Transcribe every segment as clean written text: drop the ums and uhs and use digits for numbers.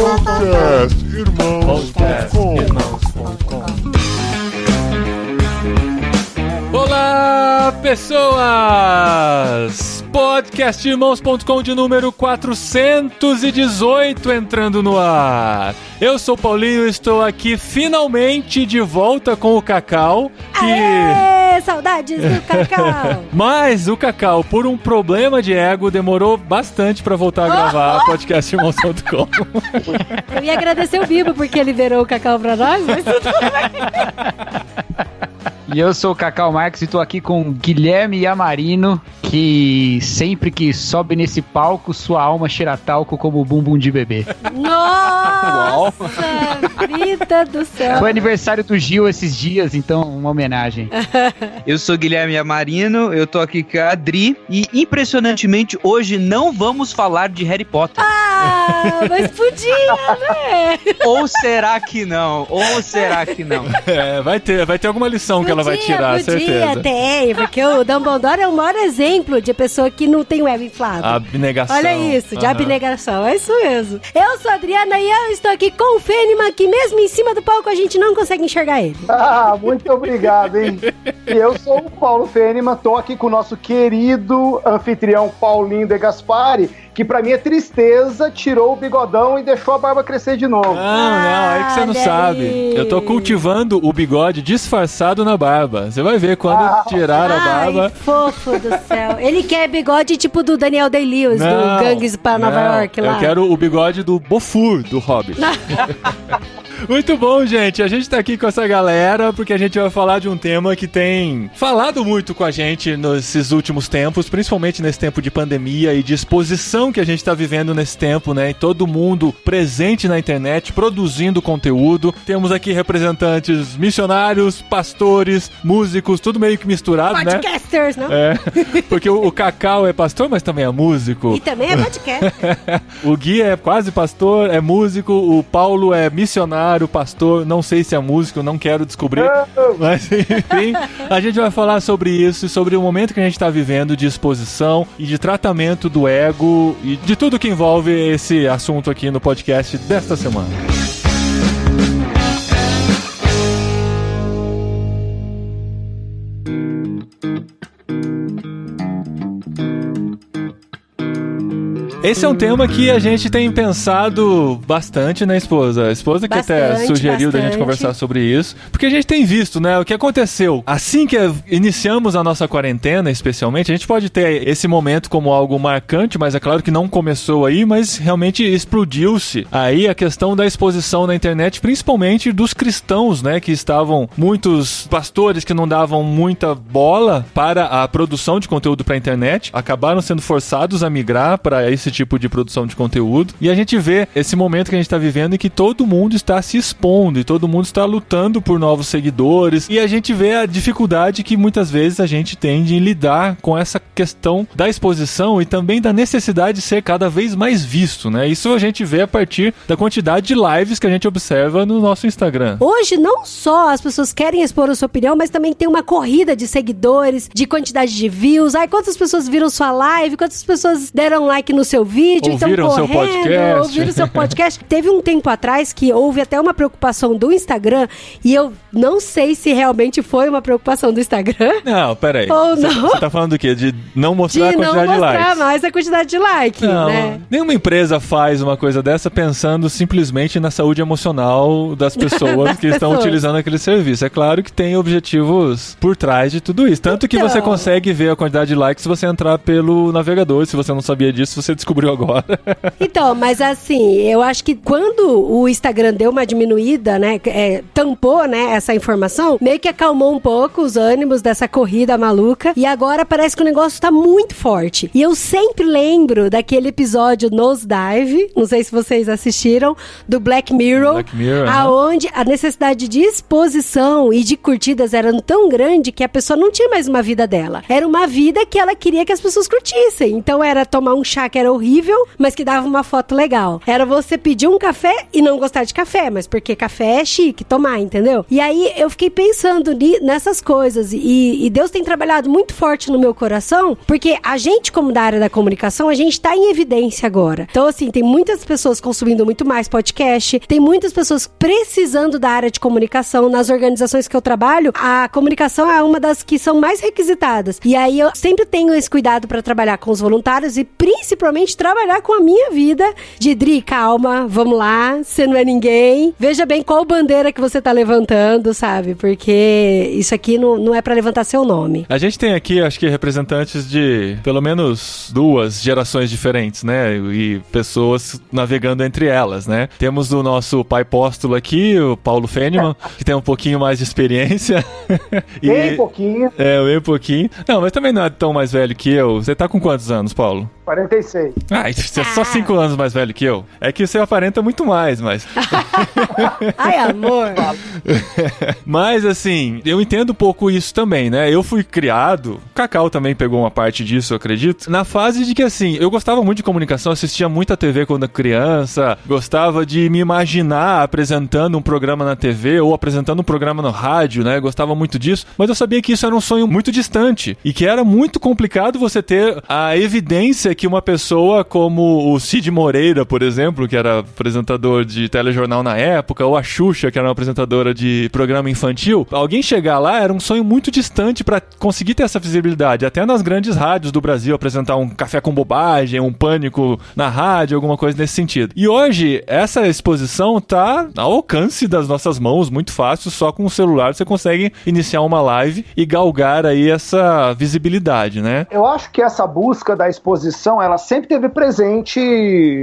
Podcastirmãos.com. Olá, pessoas! Podcastirmãos.com de número 418 entrando no ar. Eu sou o Paulinho e estou aqui finalmente de volta com o Cacau. Aê, saudades do Cacau! Mas o Cacau, por um problema de ego, demorou bastante pra voltar a gravar podcastirmãos.com. Eu ia agradecer o Bibo porque ele liberou o Cacau pra nós, mas tudo bem. E eu sou o Cacau Marques e tô aqui com Guilherme Yamarino, que sempre que sobe nesse palco, sua alma cheira talco como o bumbum de bebê. Nossa, vida do céu. Foi aniversário do Gil esses dias, então uma homenagem. Eu sou Guilherme Yamarino, eu tô aqui com a Adri e, impressionantemente, hoje não vamos falar de Harry Potter. Ah, mas podia, né? Ou será que não? Vai ter alguma lição que ela vai tirar, certeza. Tem, porque o Dumbledore é o maior exemplo de pessoa que não tem o ego inflado. Abnegação. Olha isso, de abnegação, é isso mesmo. Eu sou a Adriana e eu estou aqui com o Fênima, que mesmo em cima do palco a gente não consegue enxergar ele. Ah, muito obrigado, hein? E eu sou o Paulo Fênima, tô aqui com o nosso querido anfitrião Paulinho De Gaspari, que pra mim é tristeza, tirou o bigodão e deixou a barba crescer de novo. Não, aí que você não sabe. Eu tô cultivando o bigode disfarçado na barba. Você vai ver quando tirar a barba. Ai, fofo do céu. Ele quer bigode tipo do Daniel Day-Lewis, do Gangues para Nova York lá. Eu quero o bigode do Bofur, do Hobbit. Muito bom, gente. A gente tá aqui com essa galera porque a gente vai falar de um tema que tem falado muito com a gente nesses últimos tempos, principalmente nesse tempo de pandemia e de exposição que a gente tá vivendo nesse tempo, né? E todo mundo presente na internet, produzindo conteúdo. Temos aqui representantes missionários, pastores, músicos, tudo meio que misturado, né? Podcasters, não? É, porque o Cacau é pastor, mas também é músico. E também é podcast. O Gui é quase pastor, é músico. O Paulo é missionário, pastor, não sei se é músico, não quero descobrir. Mas, enfim, a gente vai falar sobre isso, sobre o momento que a gente está vivendo de exposição e de tratamento do ego e de tudo que envolve esse assunto aqui no podcast desta semana. Esse é um tema que a gente tem pensado bastante, né, esposa? A esposa que até sugeriu da gente conversar sobre isso. Porque a gente tem visto, né, o que aconteceu. Assim que iniciamos a nossa quarentena, especialmente, a gente pode ter esse momento como algo marcante, mas é claro que não começou aí, mas realmente explodiu-se aí a questão da exposição na internet, principalmente dos cristãos, né, que estavam muitos pastores que não davam muita bola para a produção de conteúdo para a internet, acabaram sendo forçados a migrar para esse tipo de produção de conteúdo. E a gente vê esse momento que a gente está vivendo em que todo mundo está se expondo e todo mundo está lutando por novos seguidores. E a gente vê a dificuldade que muitas vezes a gente tem de lidar com essa questão da exposição e também da necessidade de ser cada vez mais visto, né? Isso a gente vê a partir da quantidade de lives que a gente observa no nosso Instagram. Hoje, não só as pessoas querem expor a sua opinião, mas também tem uma corrida de seguidores, de quantidade de views. Ai, quantas pessoas viram sua live, quantas pessoas deram like no seu vídeo, ouviram então ouviram seu podcast. Teve um tempo atrás que houve até uma preocupação do Instagram, e eu não sei se realmente foi uma preocupação do Instagram. Não, peraí. Ou não. Você tá falando do quê? De não mostrar a quantidade de likes? De não mostrar mais a quantidade de likes, né? Nenhuma empresa faz uma coisa dessa pensando simplesmente na saúde emocional das pessoas que estão utilizando aquele serviço. É claro que tem objetivos por trás de tudo isso. Tanto que você consegue ver a quantidade de likes se você entrar pelo navegador. Se você não sabia disso, você descobriu agora. Então, mas assim, eu acho que quando o Instagram deu uma diminuída, né, tampou, né, essa informação, meio que acalmou um pouco os ânimos dessa corrida maluca, e agora parece que o negócio tá muito forte. E eu sempre lembro daquele episódio Nosedive, não sei se vocês assistiram, do Black Mirror, aonde a necessidade de exposição e de curtidas era tão grande que a pessoa não tinha mais uma vida dela. Era uma vida que ela queria que as pessoas curtissem. Então era tomar um chá que era horrível, horrível, mas que dava uma foto legal. Era você pedir um café e não gostar de café, mas porque café é chique, tomar, entendeu? E aí eu fiquei pensando nessas coisas e Deus tem trabalhado muito forte no meu coração, porque a gente, como da área da comunicação, a gente tá em evidência agora. Então, assim, tem muitas pessoas consumindo muito mais podcast, tem muitas pessoas precisando da área de comunicação. Nas organizações que eu trabalho, a comunicação é uma das que são mais requisitadas. E aí eu sempre tenho esse cuidado para trabalhar com os voluntários e principalmente trabalhar com a minha vida de Dri, calma, vamos lá, você não é ninguém. Veja bem qual bandeira que você tá levantando, sabe? Porque isso aqui não é para levantar seu nome. A gente tem aqui, acho que, representantes de pelo menos 2 gerações diferentes, né? E pessoas navegando entre elas, né? Temos o nosso pai apóstolo aqui, o Paulo Feneman, que tem um pouquinho mais de experiência. Bem pouquinho. Bem pouquinho. Não, mas também não é tão mais velho que eu. Você tá com quantos anos, Paulo? 46. Você é só 5 anos mais velho que eu. É que você aparenta muito mais, mas... Ai, amor. Mas, assim, eu entendo um pouco isso também, né? Eu fui criado, o Cacau também pegou uma parte disso, eu acredito, na fase de que, assim, eu gostava muito de comunicação, assistia muita TV quando criança, gostava de me imaginar apresentando um programa na TV ou apresentando um programa no rádio, né? Gostava muito disso, mas eu sabia que isso era um sonho muito distante e que era muito complicado você ter a evidência que uma pessoa como o Cid Moreira, por exemplo, que era apresentador de telejornal na época, ou a Xuxa, que era uma apresentadora de programa infantil, alguém chegar lá era um sonho muito distante para conseguir ter essa visibilidade. Até nas grandes rádios do Brasil, apresentar um Café com Bobagem, um Pânico na rádio, alguma coisa nesse sentido. E hoje, essa exposição tá ao alcance das nossas mãos, muito fácil, só com o celular você consegue iniciar uma live e galgar aí essa visibilidade, né? Eu acho que essa busca da exposição, ela sempre esteve presente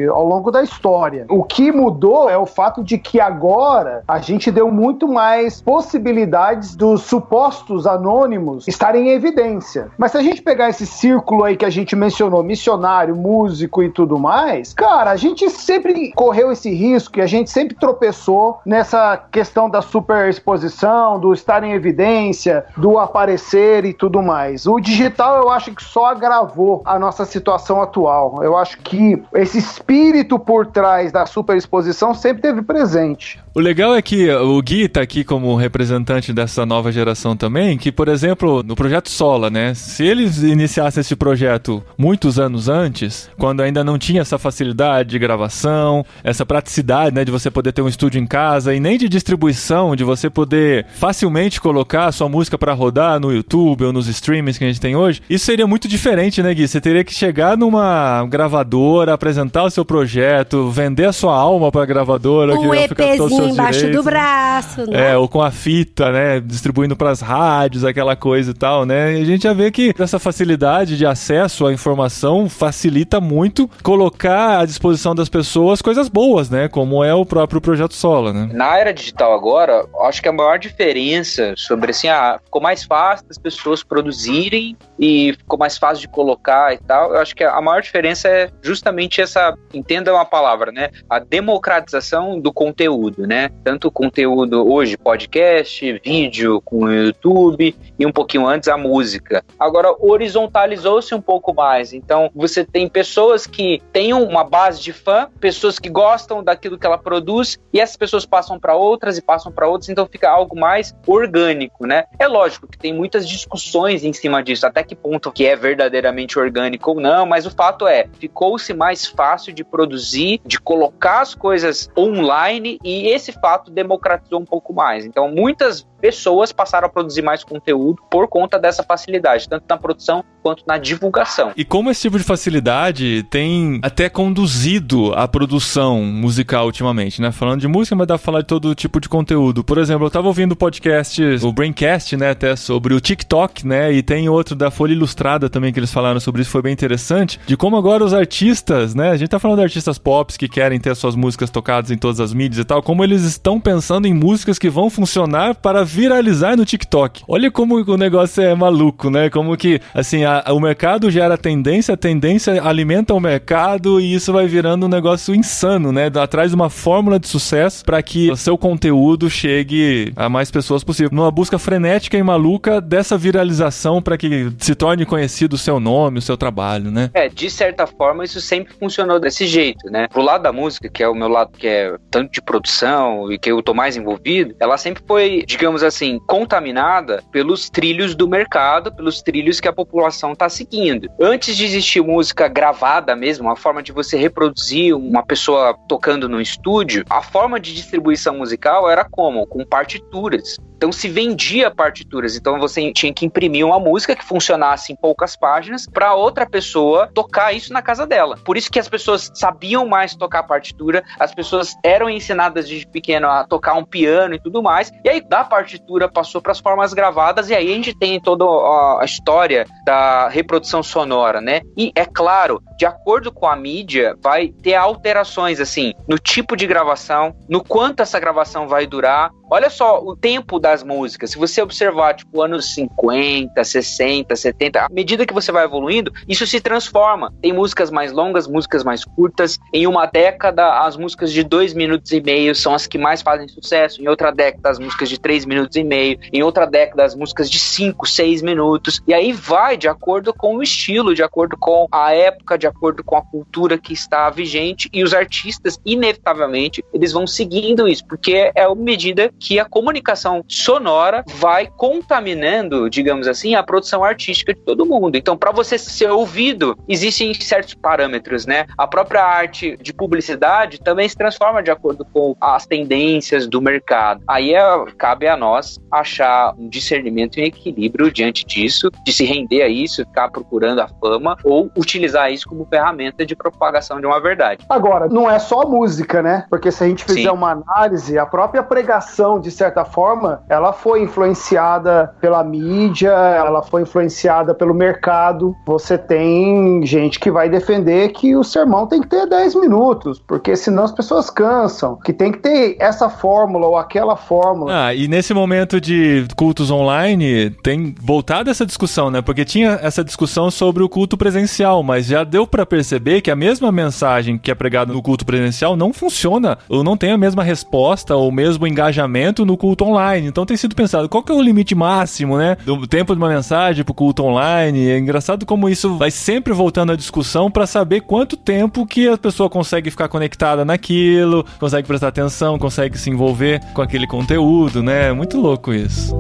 ao longo da história. O que mudou é o fato de que agora a gente deu muito mais possibilidades dos supostos anônimos estarem em evidência. Mas se a gente pegar esse círculo aí que a gente mencionou, missionário, músico e tudo mais, cara, a gente sempre correu esse risco e a gente sempre tropeçou nessa questão da superexposição, do estar em evidência, do aparecer e tudo mais. O digital eu acho que só agravou a nossa situação atual. Eu acho que esse espírito por trás da superexposição sempre teve presente. O legal é que o Gui tá aqui como representante dessa nova geração também, que, por exemplo, no Projeto Sola, né? Se eles iniciassem esse projeto muitos anos antes, quando ainda não tinha essa facilidade de gravação, essa praticidade, né, de você poder ter um estúdio em casa e nem de distribuição, de você poder facilmente colocar a sua música pra rodar no YouTube ou nos streamings que a gente tem hoje, isso seria muito diferente, né, Gui? Você teria que chegar numa gravadora, apresentar o seu projeto, vender a sua alma pra gravadora, um EPzinho embaixo direitos, do braço, né? Ou com a fita, né, distribuindo pras rádios, aquela coisa e tal, né? E a gente já vê que essa facilidade de acesso à informação facilita muito colocar à disposição das pessoas coisas boas, né? Como é o próprio Projeto Sola, né? Na era digital agora, acho que a maior diferença sobre, assim, ficou mais fácil das pessoas produzirem e ficou mais fácil de colocar e tal. Eu acho que a maior diferença é justamente essa, entenda uma palavra, né? A democratização do conteúdo, né? Tanto o conteúdo hoje, podcast, vídeo com o YouTube e um pouquinho antes a música. Agora, horizontalizou-se um pouco mais. Então, você tem pessoas que têm uma base de fã, pessoas que gostam daquilo que ela produz, e essas pessoas passam para outras e passam para outras, então fica algo mais orgânico, né? É lógico que tem muitas discussões em cima disso, até que ponto que é verdadeiramente orgânico ou não, mas o fato é, ficou-se mais fácil de produzir, de colocar as coisas online, e esse fato democratizou um pouco mais. Então, muitas pessoas passaram a produzir mais conteúdo por conta dessa facilidade, tanto na produção quanto na divulgação. E como esse tipo de facilidade tem até conduzido a produção musical ultimamente, né? Falando de música, mas dá pra falar de todo tipo de conteúdo. Por exemplo, eu tava ouvindo o podcast, o Braincast, né, até sobre o TikTok, né, e tem outro da Folha Ilustrada também que eles falaram sobre isso, foi bem interessante, de como agora os artistas, né, a gente tá falando de artistas pop que querem ter suas músicas tocadas em todas as mídias e tal, como eles estão pensando em músicas que vão funcionar para viralizar no TikTok. Olha como o negócio é maluco, né? Como que, assim, o mercado gera tendência, a tendência alimenta o mercado e isso vai virando um negócio insano, né? Atrás de uma fórmula de sucesso para que o seu conteúdo chegue a mais pessoas possível. Numa busca frenética e maluca dessa viralização para que se torne conhecido o seu nome, o seu trabalho, né? De certa forma, isso sempre funcionou desse jeito, né? Pro lado da música, que é o meu lado que é tanto de produção e que eu tô mais envolvido, ela sempre foi, digamos assim, contaminada pelos trilhos do mercado, pelos trilhos que a população tá seguindo. Antes de existir música gravada mesmo, a forma de você reproduzir uma pessoa tocando no estúdio, a forma de distribuição musical era como? Com partituras. Então se vendia partituras, então você tinha que imprimir uma música que funcionasse em poucas páginas para outra pessoa tocar isso na casa dela. Por isso que as pessoas sabiam mais tocar partitura, as pessoas eram ensinadas desde pequeno a tocar um piano e tudo mais, e aí da partitura passou para as formas gravadas, e aí a gente tem toda a história da reprodução sonora, né? E é claro, de acordo com a mídia, vai ter alterações, assim, no tipo de gravação, no quanto essa gravação vai durar. Olha só o tempo das músicas. Se você observar, tipo, anos 50, 60, 70, à medida que você vai evoluindo, isso se transforma. Tem músicas mais longas, músicas mais curtas. Em uma década, as músicas de 2 minutos e meio são as que mais fazem sucesso. Em outra década, as músicas de 3 minutos e meio. Em outra década, as músicas de 5, 6 minutos. E aí vai de acordo com o estilo, de acordo com a época, de acordo com a cultura que está vigente. E os artistas, inevitavelmente, eles vão seguindo isso, porque é uma medida que a comunicação sonora vai contaminando, digamos assim, a produção artística de todo mundo. Então, para você ser ouvido, existem certos parâmetros, né? A própria arte de publicidade também se transforma de acordo com as tendências do mercado. Aí cabe a nós achar um discernimento e um equilíbrio diante disso, de se render a isso, ficar procurando a fama ou utilizar isso como ferramenta de propagação de uma verdade. Agora, não é só música, né? Porque se a gente fizer uma análise, a própria pregação, de certa forma, ela foi influenciada pela mídia, ela foi influenciada pelo mercado. Você tem gente que vai defender que o sermão tem que ter 10 minutos, porque senão as pessoas cansam, que tem que ter essa fórmula ou aquela fórmula. E nesse momento de cultos online, tem voltado essa discussão, né? Porque tinha essa discussão sobre o culto presencial, mas já deu pra perceber que a mesma mensagem que é pregada no culto presencial não funciona, ou não tem a mesma resposta, ou o mesmo engajamento no culto online. Então tem sido pensado, qual que é o limite máximo, né? Do tempo de uma mensagem pro culto online. É engraçado como isso vai sempre voltando à discussão para saber quanto tempo que a pessoa consegue ficar conectada naquilo, consegue prestar atenção, consegue se envolver com aquele conteúdo, né? É muito louco isso.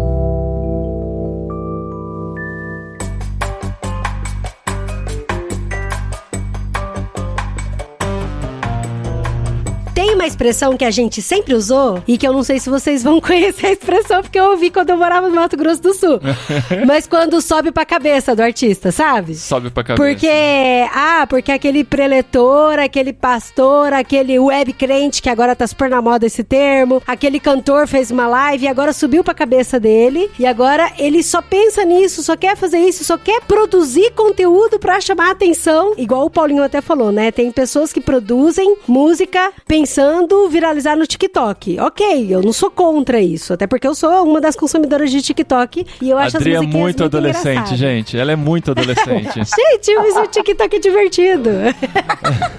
Tem uma expressão que a gente sempre usou e que eu não sei se vocês vão conhecer a expressão, porque eu ouvi quando eu morava no Mato Grosso do Sul. Mas quando sobe pra cabeça do artista, sabe? Sobe pra cabeça. Porque aquele preletor, aquele pastor, aquele web crente, que agora tá super na moda esse termo, aquele cantor fez uma live e agora subiu pra cabeça dele e agora ele só pensa nisso, só quer fazer isso, só quer produzir conteúdo pra chamar a atenção. Igual o Paulinho até falou, né? Tem pessoas que produzem música pensando viralizar no TikTok. Ok, eu não sou contra isso, até porque eu sou uma das consumidoras de TikTok e eu acho as musiquinhas muito adolescente, gente. Ela é muito adolescente. Gente, mas o TikTok é divertido.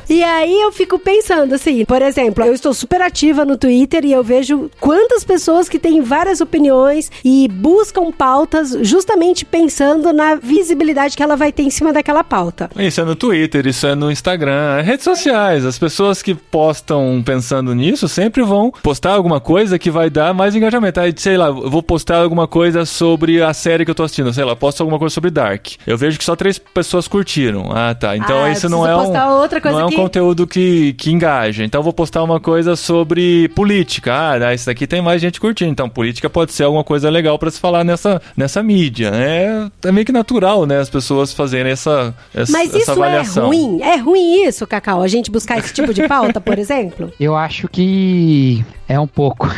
E aí eu fico pensando assim, por exemplo, eu estou super ativa no Twitter e eu vejo quantas pessoas que têm várias opiniões e buscam pautas justamente pensando na visibilidade que ela vai ter em cima daquela pauta. Isso é no Twitter, isso é no Instagram, redes sociais. As pessoas que postam pensando nisso sempre vão postar alguma coisa que vai dar mais engajamento. Aí, sei lá, eu vou postar alguma coisa sobre a série que eu tô assistindo. Sei lá, posto alguma coisa sobre Dark. Eu vejo que só 3 pessoas curtiram. Ah, tá. Então isso não é um conteúdo que engaja. Então eu vou postar uma coisa sobre política. Ah, isso daqui tem mais gente curtindo. Então política pode ser alguma coisa legal pra se falar nessa mídia. É meio que natural, né? As pessoas fazerem essa Mas isso avaliação. É ruim? É ruim isso, Cacau? A gente buscar esse tipo de pauta, por exemplo? Eu acho que é um pouco.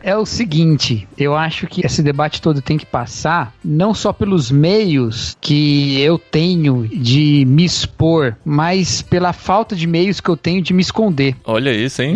é o seguinte, eu acho que esse debate todo tem que passar não só pelos meios que eu tenho de me expor, mas pela falta de meios que eu tenho de me esconder. Olha isso, hein?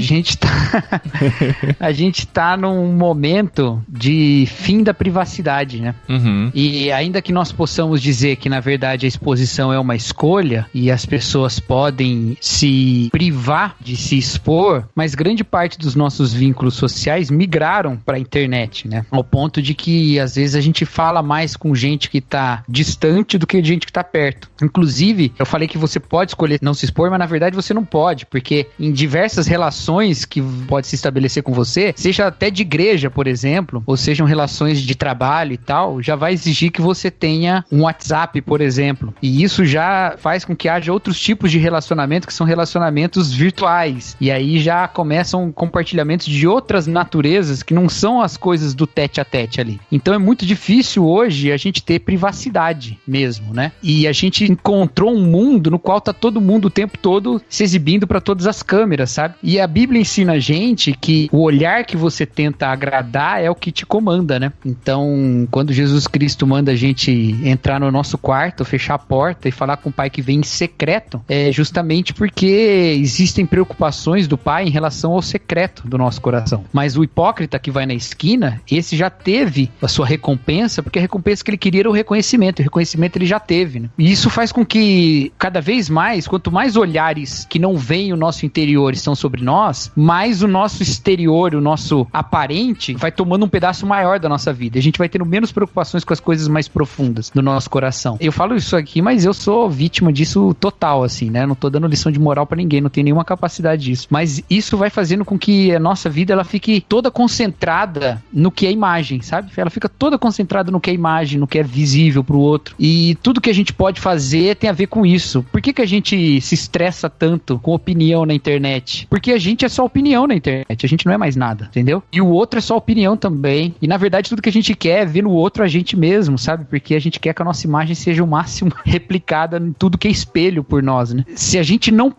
A gente tá num momento de fim da privacidade, né? Uhum. E ainda que nós possamos dizer que, na verdade, a exposição é uma escolha e as pessoas podem se privar de se expor, mas grande parte dos nossos vínculos sociais migraram para a internet, né? Ao ponto de que, às vezes, a gente fala mais com gente que tá distante do que gente que tá perto. Inclusive, eu falei que você pode escolher não se expor, mas na verdade você não pode, porque em diversas relações que pode se estabelecer com você, seja até de igreja, por exemplo, ou sejam relações de trabalho e tal, já vai exigir que você tenha um WhatsApp, por exemplo. E isso já faz com que haja outros tipos de relacionamento que são relacionamentos virtuais. E aí já começam compartilhamentos de outras naturezas que não são as coisas do tete a tete ali. Então é muito difícil hoje a gente ter privacidade mesmo, né? E a gente encontrou um mundo no qual tá todo mundo o tempo todo se exibindo para todas as câmeras, sabe? E a Bíblia ensina a gente que o olhar que você tenta agradar é o que te comanda, né? Então, quando Jesus Cristo manda a gente entrar no nosso quarto, fechar a porta e falar com o Pai que vem em secreto, é justamente porque existem preocupações do Pai em relação ao secreto do nosso coração. Mas o hipócrita que vai na esquina, esse já teve a sua recompensa, porque a recompensa que ele queria era o reconhecimento. O reconhecimento ele já teve, né? E isso faz com que, cada vez mais, quanto mais olhares que não veem o nosso interior estão sobre nós, mais o nosso exterior, o nosso aparente, vai tomando um pedaço maior da nossa vida. A gente vai tendo menos preocupações com as coisas mais profundas do nosso coração. Eu falo isso aqui, mas eu sou vítima disso total, assim, né? Não tô dando lição de moral pra ninguém, não tenho nenhuma capacidade disso. Mas isso vai fazendo com que a nossa vida, ela fique toda concentrada no que é imagem, sabe? Ela fica toda concentrada no que é imagem, no que é visível pro outro. E tudo que a gente pode fazer tem a ver com isso. Por que a gente se estressa tanto com opinião na internet? Porque a gente é só opinião na internet, a gente não é mais nada, entendeu? E o outro é só opinião também. E na verdade tudo que a gente quer é ver no outro a gente mesmo, sabe? Porque a gente quer que a nossa imagem seja o máximo replicada em tudo que é espelho por nós, né? Se a gente não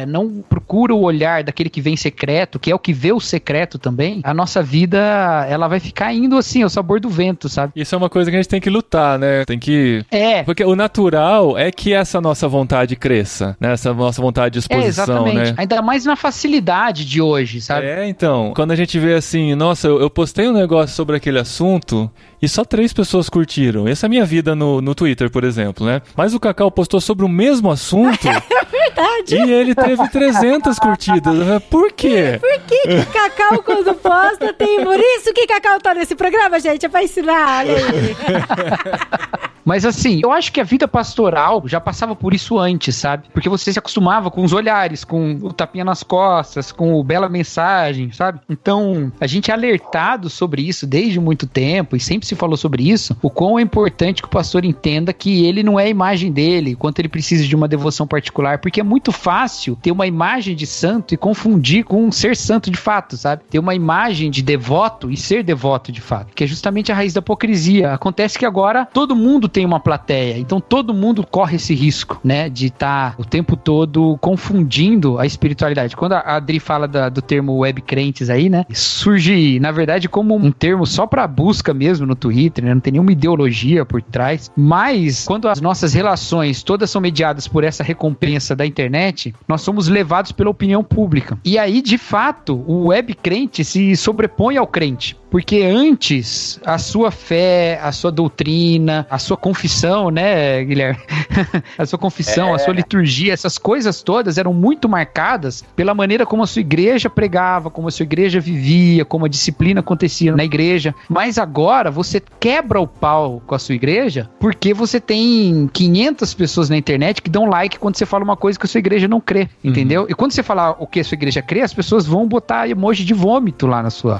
não procura o olhar daquele que vem secreto, que é o que vê o secreto também, a nossa vida, ela vai ficar indo assim, ao sabor do vento, sabe? Isso é uma coisa que a gente tem que lutar, né? Tem que... Porque o natural é que essa nossa vontade cresça, né? Essa nossa vontade de exposição, exatamente. né? Ainda mais na facilidade de hoje, sabe? Então, quando a gente vê assim, nossa, eu postei um negócio sobre aquele assunto e só 3 pessoas curtiram. Essa é a minha vida no Twitter, por exemplo, né? Mas o Cacau postou sobre o mesmo assunto... É verdade. E ele teve 300 curtidas. Por quê? Por que Cacau, quando posta, tem... Por isso que Cacau tá nesse programa, gente, é pra ensinar, olha aí. Mas assim, eu acho que a vida pastoral já passava por isso antes, sabe? Porque você se acostumava com os olhares, com o tapinha nas costas, com o bela mensagem, sabe? Então, a gente é alertado sobre isso desde muito tempo e sempre se falou sobre isso, o quão é importante que o pastor entenda que ele não é a imagem dele, quanto ele precisa de uma devoção particular, porque é muito fácil ter uma imagem de santo e confundir com um ser santo de fato, sabe? Ter uma imagem de devoto e ser devoto de fato, que é justamente a raiz da hipocrisia. Acontece que agora todo mundo tem uma plateia, então todo mundo corre esse risco, né, de estar o tempo todo confundindo a espiritualidade. Quando a Adri fala do termo web crentes aí, né, surge, na verdade, como um termo só para busca mesmo no Twitter, né, não tem nenhuma ideologia por trás, mas quando as nossas relações todas são mediadas por essa recompensa da internet, nós somos levados pela opinião pública. E aí, de fato, o web crente se sobrepõe ao crente. Porque antes, a sua fé, a sua doutrina, a sua confissão, né, Guilherme? A sua confissão, a sua liturgia, essas coisas todas eram muito marcadas pela maneira como a sua igreja pregava, como a sua igreja vivia, como a disciplina acontecia na igreja. Mas agora, você quebra o pau com a sua igreja porque você tem 500 pessoas na internet que dão like quando você fala uma coisa que a sua igreja não crê, entendeu? E quando você falar o que a sua igreja crê, as pessoas vão botar emoji de vômito lá na sua...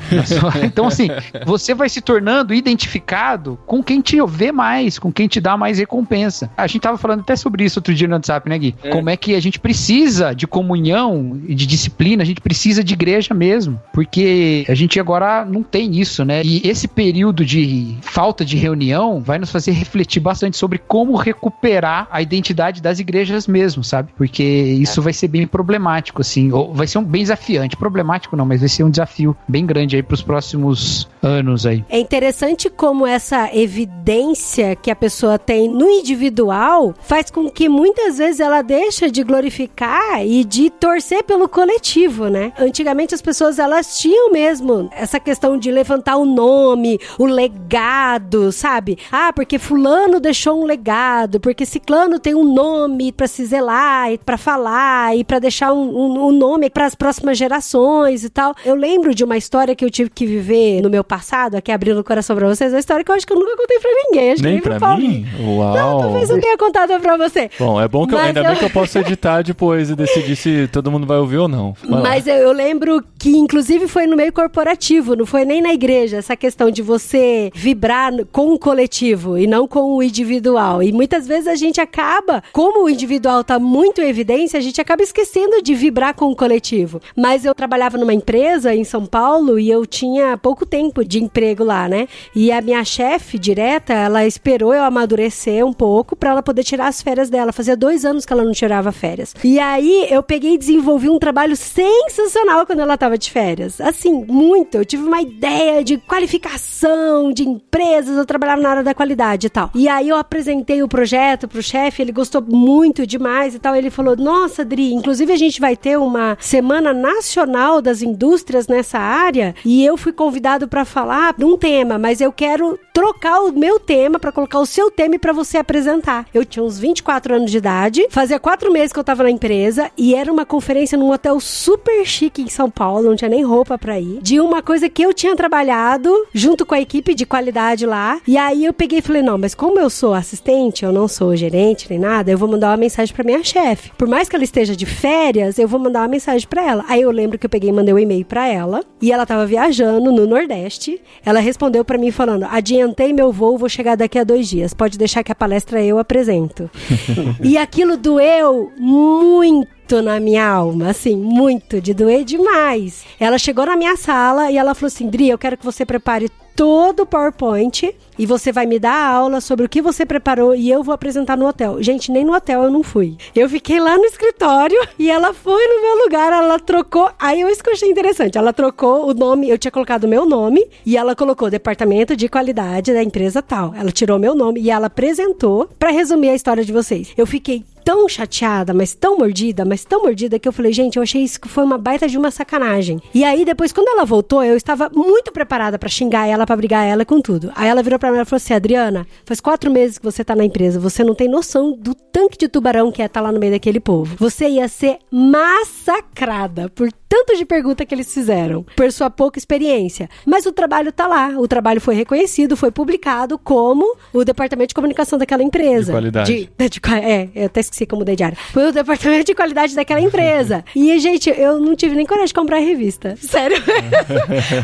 Então, assim, você vai se tornando identificado com quem te vê mais, com quem te dá mais recompensa. A gente tava falando até sobre isso outro dia no WhatsApp, né, Gui? Como é que a gente precisa de comunhão e de disciplina, a gente precisa de igreja mesmo, porque a gente agora não tem isso, né? E esse período de falta de reunião vai nos fazer refletir bastante sobre como recuperar a identidade das igrejas mesmo, sabe? Porque isso vai ser bem problemático, assim, ou vai ser bem desafiante. Problemático não, mas vai ser um desafio bem grande aí pros próximos últimos anos aí. É interessante como essa evidência que a pessoa tem no individual faz com que muitas vezes ela deixa de glorificar e de torcer pelo coletivo, né? Antigamente as pessoas, elas tinham mesmo essa questão de levantar o nome, o legado, sabe? Ah, porque fulano deixou um legado, porque ciclano tem um nome pra se zelar, e pra falar, e pra deixar um nome pras próximas gerações e tal. Eu lembro de uma história que eu tive que viver no meu passado, aqui abrindo o coração pra vocês, uma história que eu acho que eu nunca contei pra ninguém. Acho nem que pra mim? Uau! Não, talvez eu tenha contado pra você. Bom, é bom que ainda bem que eu posso editar depois e decidir se todo mundo vai ouvir ou não. Mas eu lembro que, inclusive, foi no meio corporativo, não foi nem na igreja, essa questão de você vibrar com o coletivo e não com o individual. E muitas vezes a gente acaba, como o individual tá muito em evidência, a gente acaba esquecendo de vibrar com o coletivo. Mas eu trabalhava numa empresa em São Paulo e eu tinha pouco tempo de emprego lá, né? E a minha chefe direta, ela esperou eu amadurecer um pouco pra ela poder tirar as férias dela. Fazia 2 anos que ela não tirava férias. E aí eu peguei e desenvolvi um trabalho sensacional quando ela tava de férias. Assim, muito. Eu tive uma ideia de qualificação de empresas, eu trabalhava na área da qualidade e tal. E aí eu apresentei o projeto pro chefe, ele gostou muito demais e tal. Ele falou, nossa, Dri, inclusive a gente vai ter uma semana nacional das indústrias nessa área e eu fui convidado pra falar de um tema, mas eu quero trocar o meu tema pra colocar o seu tema e pra você apresentar. Eu tinha uns 24 anos de idade, fazia 4 meses que eu tava na empresa e era uma conferência num hotel super chique em São Paulo, não tinha nem roupa pra ir, de uma coisa que eu tinha trabalhado junto com a equipe de qualidade lá. E aí eu peguei e falei, não, mas como eu sou assistente, eu não sou gerente nem nada, eu vou mandar uma mensagem pra minha chefe. Por mais que ela esteja de férias, eu vou mandar uma mensagem pra ela. Aí eu lembro que eu peguei e mandei um e-mail pra ela e ela tava viajando no Nordeste. Ela respondeu pra mim falando, adiantei meu voo, vou chegar daqui a 2 dias. Pode deixar que a palestra eu apresento. E aquilo doeu muito na minha alma, assim, muito, de doer demais. Ela chegou na minha sala e ela falou assim, Dri, eu quero que você prepare todo o PowerPoint e você vai me dar aula sobre o que você preparou e eu vou apresentar no hotel. Gente, nem no hotel eu não fui. Eu fiquei lá no escritório e ela foi no meu lugar, ela trocou, aí isso que eu achei interessante, ela trocou o nome, eu tinha colocado o meu nome e ela colocou Departamento de Qualidade da empresa tal. Ela tirou meu nome e ela apresentou pra resumir a história de vocês. Eu fiquei tão chateada, mas tão mordida, que eu falei, gente, eu achei isso que foi uma baita de uma sacanagem. E aí, depois, quando ela voltou, eu estava muito preparada pra xingar ela, pra brigar ela com tudo. Aí ela virou pra mim e falou assim, Adriana, faz 4 meses que você tá na empresa, você não tem noção do tanque de tubarão que é estar lá no meio daquele povo. Você ia ser massacrada por tanto de pergunta que eles fizeram, por sua pouca experiência. Mas o trabalho tá lá, o trabalho foi reconhecido, foi publicado como o departamento de comunicação daquela empresa. De qualidade. Eu até esqueci como mudei de área. Foi o departamento de qualidade daquela empresa. E, gente, eu não tive nem coragem de comprar a revista. Sério.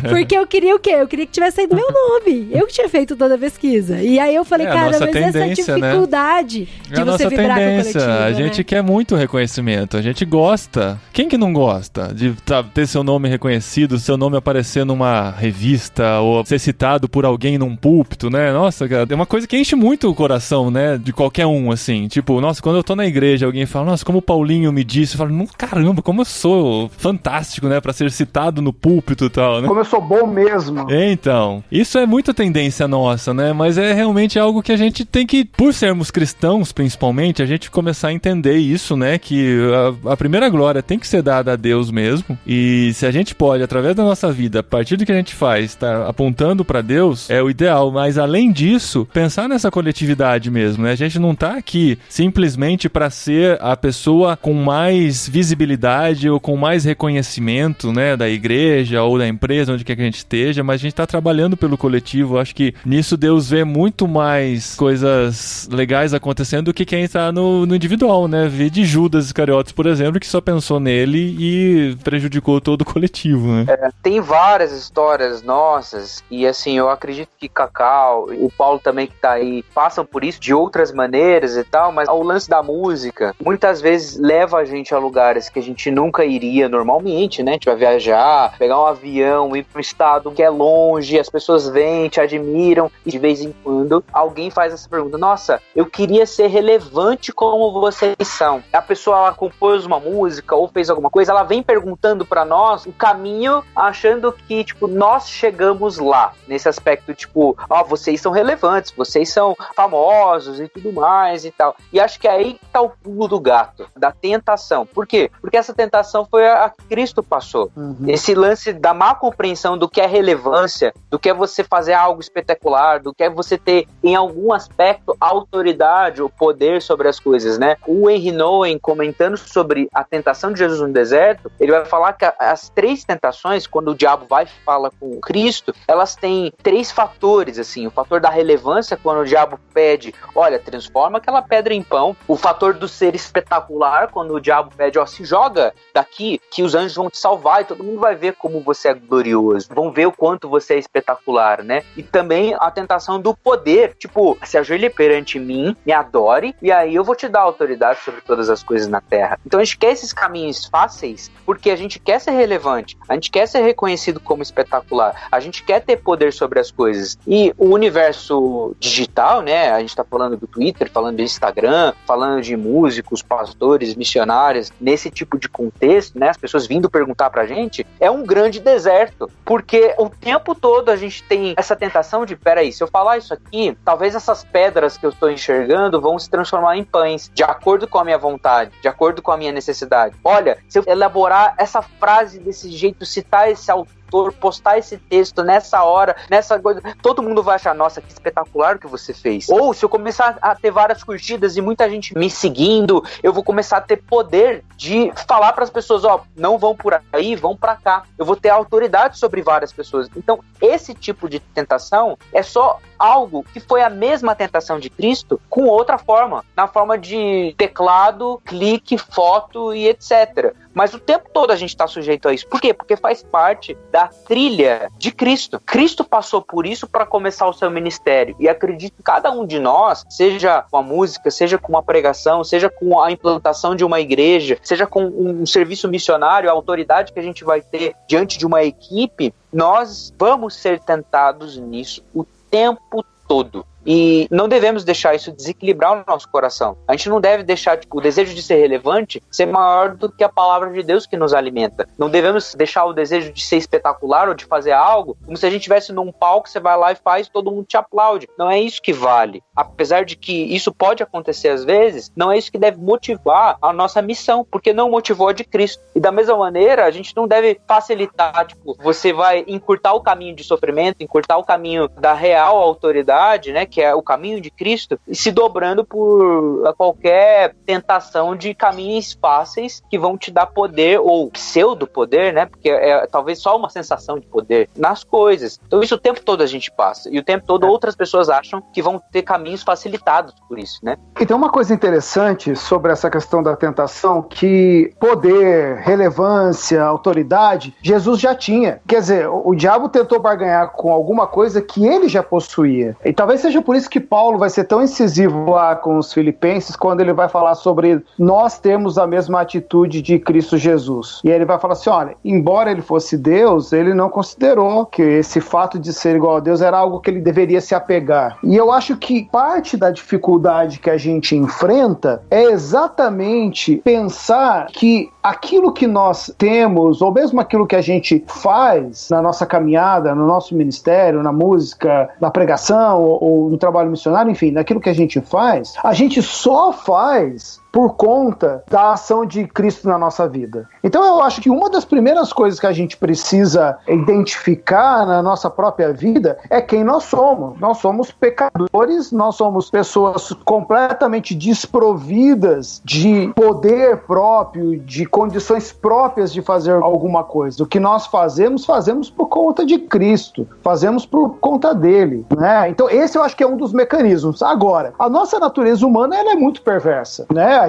Porque eu queria o quê? Eu queria que tivesse saído meu nome. Eu que tinha feito toda a pesquisa. E aí eu falei, cara, mas essa dificuldade de você vibrar com o coletivo, a gente quer muito reconhecimento. A gente gosta. Quem que não gosta de ter seu nome reconhecido, seu nome aparecer numa revista ou ser citado por alguém num púlpito, né? Nossa, cara, é uma coisa que enche muito o coração, né? De qualquer um, assim. Tipo, nossa, quando eu tô na igreja, alguém fala, nossa, como o Paulinho me disse, eu falo, caramba, como eu sou fantástico, né? Pra ser citado no púlpito e tal, né? Como eu sou bom mesmo. Então, isso é muito tendência nossa, né? Mas é realmente algo que a gente tem que, por sermos cristãos, principalmente, a gente começar a entender isso, né? Que a primeira glória tem que ser dada a Deus mesmo. E se a gente pode, através da nossa vida, a partir do que a gente faz, estar apontando pra Deus, é o ideal. Mas além disso, pensar nessa coletividade mesmo, né? A gente não tá aqui simplesmente pra ser a pessoa com mais visibilidade ou com mais reconhecimento, né? Da igreja ou da empresa, onde quer que a gente esteja, mas a gente tá trabalhando pelo coletivo. Acho que nisso Deus vê muito mais coisas legais acontecendo do que quem tá no individual, né? Vê de Judas Iscariotes, por exemplo, que só pensou nele e prejudicou todo o coletivo, né? Tem várias histórias nossas e assim, eu acredito que Cacau e o Paulo também que tá aí passam por isso de outras maneiras e tal, mas o lance da música música, muitas vezes leva a gente a lugares que a gente nunca iria normalmente, né? A gente vai viajar, pegar um avião, ir para um estado que é longe, as pessoas vêm, te admiram, e de vez em quando alguém faz essa pergunta: nossa, eu queria ser relevante como vocês são. A pessoa, ela compôs uma música ou fez alguma coisa, ela vem perguntando para nós o caminho, achando que, tipo, nós chegamos lá, nesse aspecto, tipo, vocês são relevantes, vocês são famosos e tudo mais e tal. E acho que aí tá o pulo do gato, da tentação. Por quê? Porque essa tentação foi a que Cristo passou. Esse lance da má compreensão do que é relevância, do que é você fazer algo espetacular, do que é você ter, em algum aspecto, autoridade ou poder sobre as coisas, né? O Henry Nouwen, comentando sobre a tentação de Jesus no deserto, ele vai falar que as 3 tentações, quando o diabo vai e fala com Cristo, elas têm 3 fatores, assim. O fator da relevância, quando o diabo pede, olha, transforma aquela pedra em pão. O fator do ser espetacular, quando o diabo pede, se joga daqui, que os anjos vão te salvar e todo mundo vai ver como você é glorioso. Vão ver o quanto você é espetacular, né? E também a tentação do poder, tipo, se ajoelhe perante mim, me adore, e aí eu vou te dar autoridade sobre todas as coisas na terra. Então a gente quer esses caminhos fáceis porque a gente quer ser relevante, a gente quer ser reconhecido como espetacular, a gente quer ter poder sobre as coisas. E o universo digital, né? A gente tá falando do Twitter, falando do Instagram, falando de músicos, pastores, missionários, nesse tipo de contexto, né? As pessoas vindo perguntar pra gente, é um grande deserto, porque o tempo todo a gente tem essa tentação de, peraí, se eu falar isso aqui, talvez essas pedras que eu estou enxergando vão se transformar em pães, de acordo com a minha vontade, de acordo com a minha necessidade. Olha, se eu elaborar essa frase desse jeito, citar esse autor, postar esse texto nessa hora, nessa coisa, todo mundo vai achar, nossa, que espetacular o que você fez. Ou se eu começar a ter várias curtidas e muita gente me seguindo, eu vou começar a ter poder de falar para as pessoas, não vão por aí, vão para cá. Eu vou ter autoridade sobre várias pessoas. Então, esse tipo de tentação é só algo que foi a mesma tentação de Cristo com outra forma, na forma de teclado, clique, foto e etc. Mas o tempo todo a gente está sujeito a isso. Por quê? Porque faz parte da trilha de Cristo. Cristo passou por isso para começar o seu ministério. E acredito que cada um de nós, seja com a música, seja com uma pregação, seja com a implantação de uma igreja, seja com um serviço missionário, a autoridade que a gente vai ter diante de uma equipe, nós vamos ser tentados nisso o tempo todo. E não devemos deixar isso desequilibrar o nosso coração. A gente não deve deixar o desejo de ser relevante ser maior do que a palavra de Deus que nos alimenta. Não devemos deixar o desejo de ser espetacular ou de fazer algo como se a gente estivesse num palco, você vai lá e faz, todo mundo te aplaude. Não é isso que vale. Apesar de que isso pode acontecer às vezes, não é isso que deve motivar a nossa missão, porque não motivou a de Cristo. E da mesma maneira, a gente não deve facilitar, você vai encurtar o caminho de sofrimento, encurtar o caminho da real autoridade, né, que é o caminho de Cristo, e se dobrando por qualquer tentação de caminhos fáceis que vão te dar poder, ou pseudo-poder, né? Porque é talvez só uma sensação de poder nas coisas. Então isso o tempo todo a gente passa, e o tempo todo outras pessoas acham que vão ter caminhos facilitados por isso, né? E tem uma coisa interessante sobre essa questão da tentação, que poder, relevância, autoridade, Jesus já tinha. Quer dizer, o diabo tentou barganhar com alguma coisa que ele já possuía. E talvez seja por isso que Paulo vai ser tão incisivo lá com os filipenses quando ele vai falar sobre nós termos a mesma atitude de Cristo Jesus. E ele vai falar assim, olha, embora ele fosse Deus, ele não considerou que esse fato de ser igual a Deus era algo que ele deveria se apegar. E eu acho que parte da dificuldade que a gente enfrenta é exatamente pensar que aquilo que nós temos, ou mesmo aquilo que a gente faz na nossa caminhada, no nosso ministério, na música, na pregação, ou no trabalho missionário, enfim, naquilo que a gente só faz por conta da ação de Cristo na nossa vida. Então eu acho que uma das primeiras coisas que a gente precisa identificar na nossa própria vida é quem nós somos. Nós somos pecadores, nós somos pessoas completamente desprovidas de poder próprio, de condições próprias de fazer alguma coisa. O que nós fazemos por conta de Cristo, fazemos por conta dele, né? Então esse eu acho que é um dos mecanismos. Agora, a nossa natureza humana ela é muito perversa, né?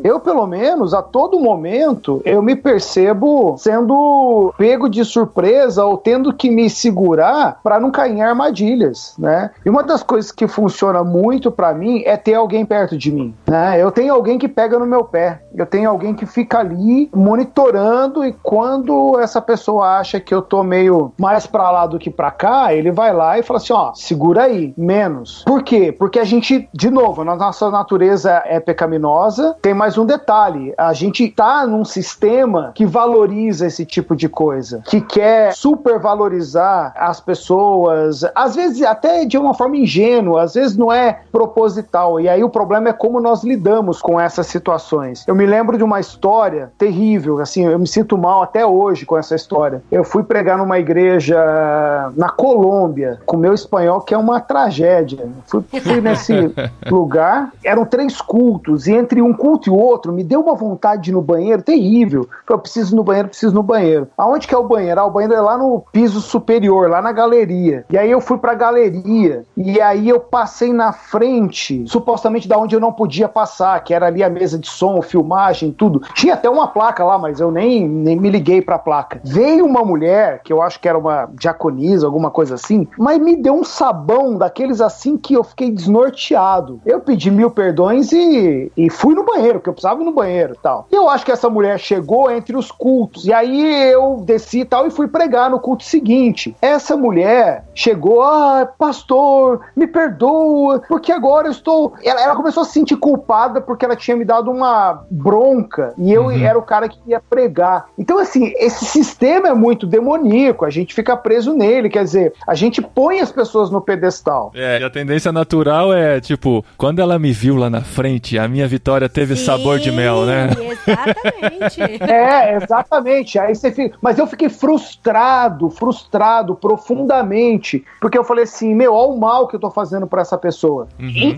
eu pelo menos, a todo momento, eu me percebo sendo pego de surpresa ou tendo que me segurar para não cair em armadilhas, né? E uma das coisas que funciona muito para mim é ter alguém perto de mim, né? Eu tenho alguém que pega no meu pé, eu tenho alguém que fica ali monitorando, e quando essa pessoa acha que eu tô meio mais pra lá do que pra cá, ele vai lá e fala assim, ó, segura aí, menos. Por quê? Porque a gente, de novo, a nossa natureza é pecaminosa. Tem mais um detalhe, a gente tá num sistema que valoriza esse tipo de coisa, que quer supervalorizar as pessoas, às vezes até de uma forma ingênua, às vezes não é proposital, e aí o problema é como nós lidamos com essas situações. Eu me lembro de uma história terrível, assim, eu me sinto mal até hoje com essa história. Eu fui pregar numa igreja na Colômbia, com meu espanhol, que é uma tragédia. Fui nesse lugar, eram 3 cultos, e entre um culto e o outro, me deu uma vontade de ir no banheiro terrível. Eu preciso ir no banheiro. Aonde que é o banheiro? O banheiro é lá no piso superior, lá na galeria. E aí eu fui pra galeria, e aí eu passei na frente, supostamente da onde eu não podia passar, que era ali a mesa de som, filmagem, tudo. Tinha até uma placa lá, mas eu nem me liguei pra placa. Veio uma mulher, que eu acho que era uma diaconisa, alguma coisa assim, mas me deu um sabão daqueles assim que eu fiquei desnorteado. Eu pedi 1000 perdões e fui no banheiro, porque eu precisava ir no banheiro e tal. E eu acho que essa mulher chegou entre os cultos, e aí eu desci e tal e fui pregar no culto seguinte. Essa mulher chegou, pastor, me perdoa, porque agora eu estou... Ela começou a se sentir culpada porque ela tinha me dado uma bronca, e eu era o cara que ia pregar. Então, assim, esse sistema é muito demoníaco, a gente fica preso nele, quer dizer, a gente põe as pessoas no pedestal. E a tendência natural é, tipo, quando ela me viu lá na frente, a minha vitória teve sabor de mel, né? Exatamente. Exatamente. Aí você fica... Mas eu fiquei frustrado profundamente, porque eu falei assim, olha o mal que eu tô fazendo pra essa pessoa.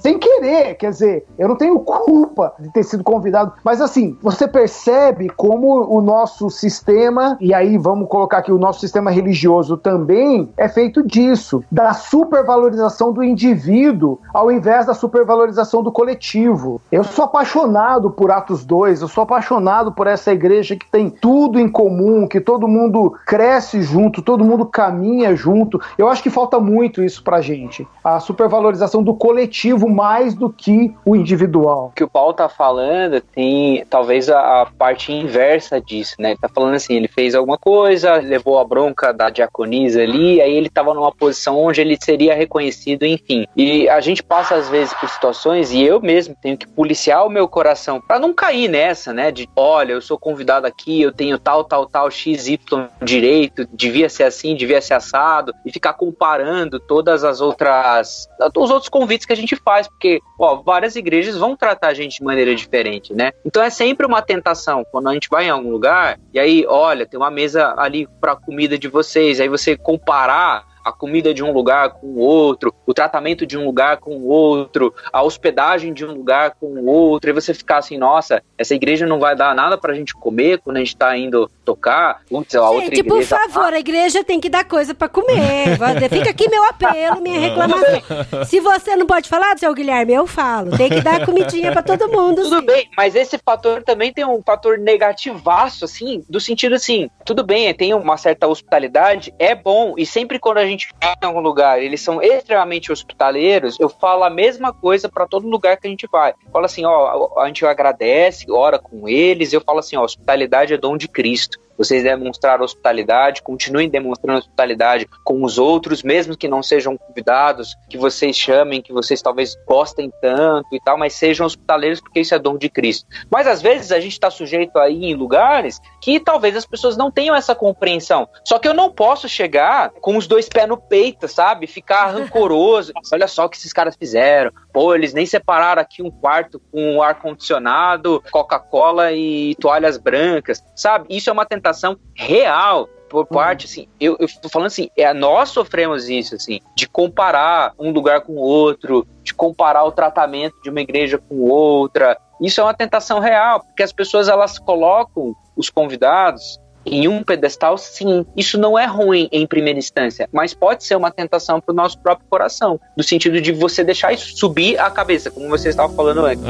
Sem querer, quer dizer, eu não tenho culpa de ter sido convidado, mas assim, você percebe como o nosso sistema, e aí vamos colocar aqui o nosso sistema religioso também, é feito disso, da supervalorização do indivíduo, ao invés da supervalorização do coletivo. Eu sou apaixonado por Atos 2, eu sou apaixonado por essa igreja que tem tudo em comum, que todo mundo cresce junto, todo mundo caminha junto. Eu acho que falta muito isso pra gente, a supervalorização do coletivo mais do que o individual. O que o Paulo tá falando tem talvez a parte inversa disso, né? Ele tá falando assim, ele fez alguma coisa, levou a bronca da diaconisa ali, aí ele tava numa posição onde ele seria reconhecido, enfim. E a gente passa às vezes por situações, e eu mesmo tenho que policiar o meu coração pra não cair nessa, né? De, olha, eu sou convidado aqui, eu tenho tal, XY direito, devia ser assim, devia ser assado, e ficar comparando todas as outras, os outros convites que a gente faz, porque, várias igrejas vão tratar a gente de maneira diferente, né? Então é sempre uma tentação, quando a gente vai em algum lugar, e aí, olha, tem uma mesa ali pra comida de vocês, aí você comparar a comida de um lugar com o outro, o tratamento de um lugar com o outro, a hospedagem de um lugar com o outro, e você ficar assim, nossa, essa igreja não vai dar nada pra gente comer quando a gente tá indo tocar. Putz, a outra igreja... por favor, a igreja tem que dar coisa pra comer. Fica aqui meu apelo, minha reclamação. Se você não pode falar, seu Guilherme, eu falo. Tem que dar comidinha pra todo mundo. Tudo bem, mas esse fator também tem um fator negativaço, assim, do sentido assim, tudo bem, tem uma certa hospitalidade, é bom, e sempre quando a gente vai em algum lugar, eles são extremamente hospitaleiros, eu falo a mesma coisa pra todo lugar que a gente vai. Eu falo assim, a gente agradece, ora com eles, eu falo assim, hospitalidade é dom de Cristo. Vocês demonstraram hospitalidade, continuem demonstrando hospitalidade com os outros, mesmo que não sejam convidados, que vocês chamem, que vocês talvez gostem tanto e tal, mas sejam hospitaleiros porque isso é dom de Cristo. Mas às vezes a gente está sujeito a ir em lugares que talvez as pessoas não tenham essa compreensão. Só que eu não posso chegar com os 2 pés no peito, sabe? Ficar rancoroso. Olha só o que esses caras fizeram. Pô, eles nem separaram aqui um quarto com ar-condicionado, Coca-Cola e toalhas brancas, sabe? Isso é uma tentação real por parte, assim, eu tô falando assim, nós sofremos isso, assim, de comparar um lugar com o outro, de comparar o tratamento de uma igreja com outra. Isso é uma tentação real, porque as pessoas, elas colocam os convidados em um pedestal, sim. Isso não é ruim em primeira instância, mas pode ser uma tentação para o nosso próprio coração, no sentido de você deixar isso subir a cabeça, como você estava falando antes.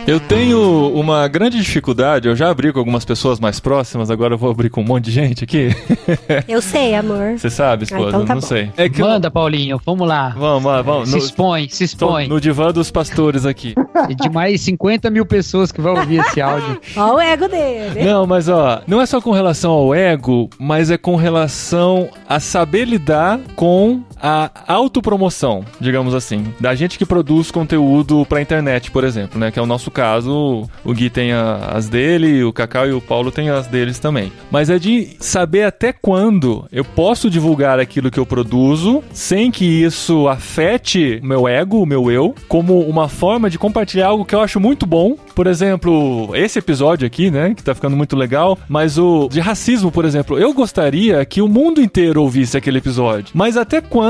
Eu tenho uma grande dificuldade, eu já abri com algumas pessoas mais próximas, agora eu vou abrir com um monte de gente aqui. Eu sei, amor. Você sabe, esposa? Então tá não bom. sei. Manda, Paulinho, vamos lá. Vamos. Se expõe. No divã dos pastores aqui. De mais 50 mil pessoas que vão ouvir esse áudio. Ó o ego dele. Não, mas não é só com relação ao ego, mas é com relação a saber lidar com a autopromoção, digamos assim, da gente que produz conteúdo pra internet, por exemplo, né, que é o nosso caso. O Gui tem as dele, o Cacau e o Paulo tem as deles também. Mas é de saber até quando eu posso divulgar aquilo que eu produzo sem que isso afete o meu ego, o meu eu, como uma forma de compartilhar algo que eu acho muito bom. Por exemplo, esse episódio aqui, né, que tá ficando muito legal, mas o de racismo, por exemplo, eu gostaria que o mundo inteiro ouvisse aquele episódio. Mas até quando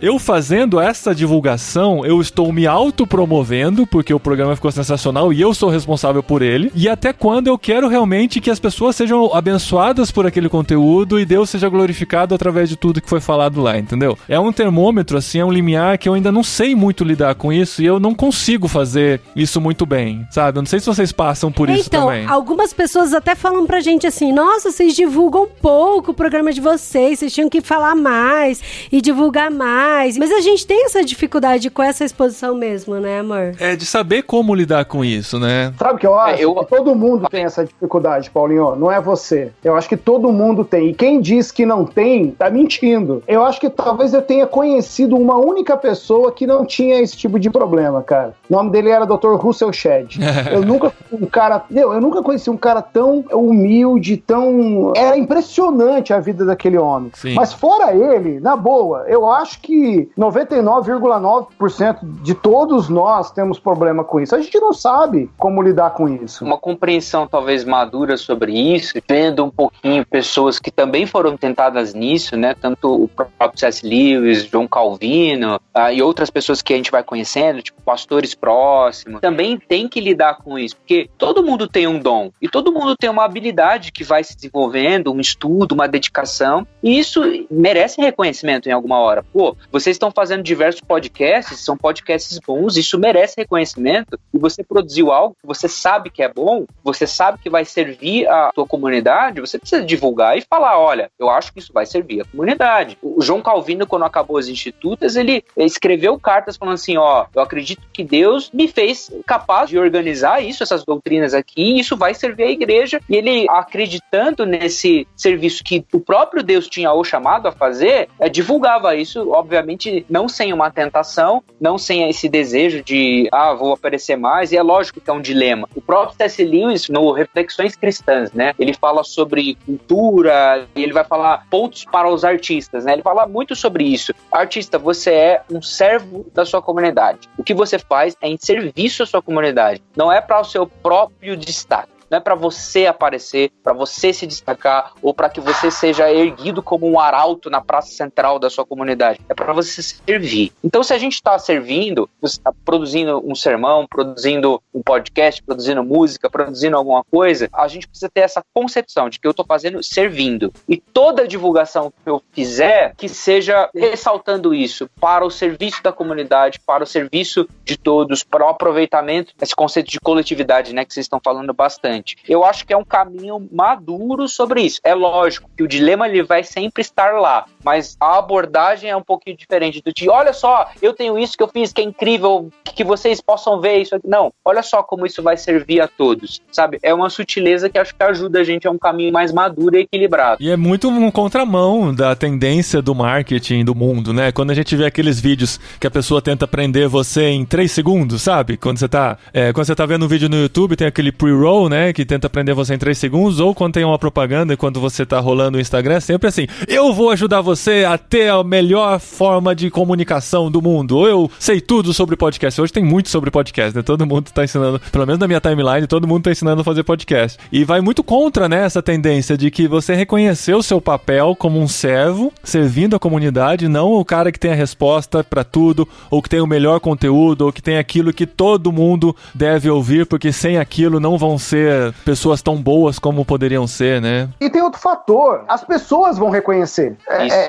eu fazendo essa divulgação, eu estou me autopromovendo, porque o programa ficou sensacional e eu sou responsável por ele, e até quando eu quero realmente que as pessoas sejam abençoadas por aquele conteúdo e Deus seja glorificado através de tudo que foi falado lá, entendeu? É um termômetro, assim, é um limiar que eu ainda não sei muito lidar com isso e eu não consigo fazer isso muito bem, sabe? Eu não sei se vocês passam por isso também. Então, algumas pessoas até falam pra gente assim, nossa, vocês divulgam pouco o programa de vocês tinham que falar mais e divulgar mais, mas a gente tem essa dificuldade com essa exposição mesmo, né, amor? É de saber como lidar com isso, né? Sabe o que eu acho? Que todo mundo tem essa dificuldade, Paulinho. Não é você. Eu acho que todo mundo tem. E quem diz que não tem, tá mentindo. Eu acho que talvez eu tenha conhecido uma única pessoa que não tinha esse tipo de problema, cara. O nome dele era Dr. Russell Shedd. Eu nunca conheci um cara tão humilde, tão... Era impressionante a vida daquele homem. Sim. Mas fora ele, na boa, eu acho que 99,9% de todos nós temos problema com isso. A gente não sabe como lidar com isso. Uma compreensão talvez madura sobre isso, vendo um pouquinho pessoas que também foram tentadas nisso, né? Tanto o próprio C.S. Lewis, John Calvino e outras pessoas que a gente vai conhecendo, tipo pastores próximos, também tem que lidar com isso, porque todo mundo tem um dom e todo mundo tem uma habilidade que vai se desenvolvendo, um estudo, uma dedicação, e isso merece reconhecimento em alguma hora. Pô, vocês estão fazendo diversos podcasts, são podcasts bons, isso merece reconhecimento, e você produziu algo que você sabe que é bom, você sabe que vai servir a tua comunidade, você precisa divulgar e falar, olha, eu acho que isso vai servir a comunidade. O João Calvino, quando acabou as institutas, ele escreveu cartas falando assim, ó, eu acredito que Deus me fez capaz de organizar isso, essas doutrinas aqui, e isso vai servir à igreja, e ele, acreditando nesse serviço que o próprio Deus tinha o chamado a fazer, divulgava isso, obviamente, não sem uma tentação, não sem esse desejo de, vou aparecer mais, e é lógico que é um dilema. O próprio C.S. Lewis, no Reflexões Cristãs, né, ele fala sobre cultura, e ele vai falar pontos para os artistas, né, ele fala muito sobre isso. Artista, você é um servo da sua comunidade. O que você faz é em serviço à sua comunidade, não é para o seu próprio destaque. Não é para você aparecer, para você se destacar ou para que você seja erguido como um arauto na praça central da sua comunidade. É para você servir. Então, se a gente está servindo, você está produzindo um sermão, produzindo um podcast, produzindo música, produzindo alguma coisa, a gente precisa ter essa concepção de que eu estou fazendo servindo. E toda divulgação que eu fizer, que seja ressaltando isso para o serviço da comunidade, para o serviço de todos, para o aproveitamento desse conceito de coletividade, né, que vocês estão falando bastante. Eu acho que é um caminho maduro sobre isso. É lógico que o dilema ele vai sempre estar lá, mas a abordagem é um pouquinho diferente do de, olha só, eu tenho isso que eu fiz, que é incrível, que vocês possam ver isso aqui. Não, olha só como isso vai servir a todos, sabe? É uma sutileza que acho que ajuda a gente a um caminho mais maduro e equilibrado. E é muito um contramão da tendência do marketing do mundo, né? Quando a gente vê aqueles vídeos que a pessoa tenta prender você em 3 segundos, sabe? Quando você tá vendo um vídeo no YouTube, tem aquele pre-roll, né? Que tenta prender você em 3 segundos, ou quando tem uma propaganda e quando você tá rolando o Instagram, é sempre assim, eu vou ajudar você a ter a melhor forma de comunicação do mundo, ou eu sei tudo sobre podcast. Hoje tem muito sobre podcast, né? Todo mundo tá ensinando, pelo menos na minha timeline, todo mundo tá ensinando a fazer podcast. E vai muito contra, né, essa tendência de que você reconheceu o seu papel como um servo, servindo a comunidade, não o cara que tem a resposta pra tudo, ou que tem o melhor conteúdo, ou que tem aquilo que todo mundo deve ouvir, porque sem aquilo não vão ser pessoas tão boas como poderiam ser, né? E tem outro fator, as pessoas vão reconhecer.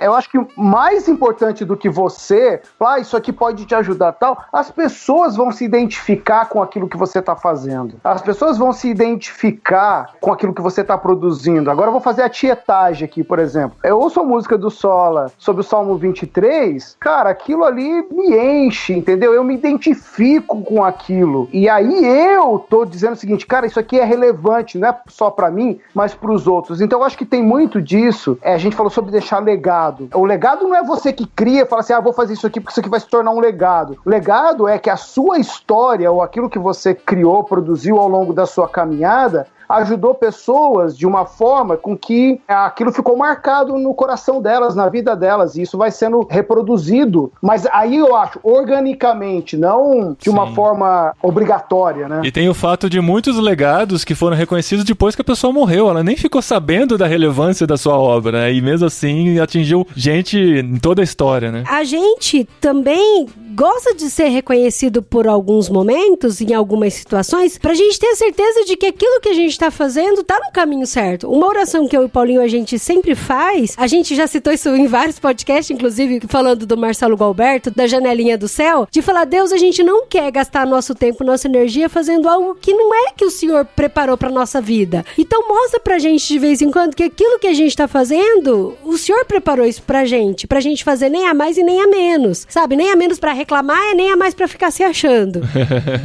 eu acho que mais importante do que você, isso aqui pode te ajudar tal, as pessoas vão se identificar com aquilo que você está fazendo. As pessoas vão se identificar com aquilo que você está produzindo. Agora eu vou fazer a tietagem aqui, por exemplo. Eu ouço a música do Sola sobre o Salmo 23, cara, aquilo ali me enche, entendeu? Eu me identifico com aquilo. E aí eu tô dizendo o seguinte, cara, isso aqui é relevante, não é só pra mim, mas pros outros. Então eu acho que tem muito disso. A gente falou sobre deixar legado. O legado não é você que cria, fala assim, vou fazer isso aqui porque isso aqui vai se tornar um legado. O legado é que a sua história ou aquilo que você criou, produziu ao longo da sua caminhada, ajudou pessoas de uma forma com que aquilo ficou marcado no coração delas, na vida delas, e isso vai sendo reproduzido, mas aí eu acho, organicamente, não de uma forma obrigatória, né? E tem o fato de muitos legados que foram reconhecidos depois que a pessoa morreu, ela nem ficou sabendo da relevância da sua obra, né? E mesmo assim atingiu gente em toda a história, né? A gente também gosta de ser reconhecido por alguns momentos, em algumas situações, pra gente ter a certeza de que aquilo que a gente tá fazendo tá no caminho certo. Uma oração que eu e o Paulinho a gente sempre faz, a gente já citou isso em vários podcasts, inclusive falando do Marcelo Galberto, da Janelinha do Céu, de falar, Deus, a gente não quer gastar nosso tempo, nossa energia fazendo algo que não é que o Senhor preparou pra nossa vida. Então mostra pra gente de vez em quando que aquilo que a gente tá fazendo, o Senhor preparou isso pra gente fazer nem a mais e nem a menos, sabe? Nem a menos pra reclamar, nem a mais pra ficar se achando.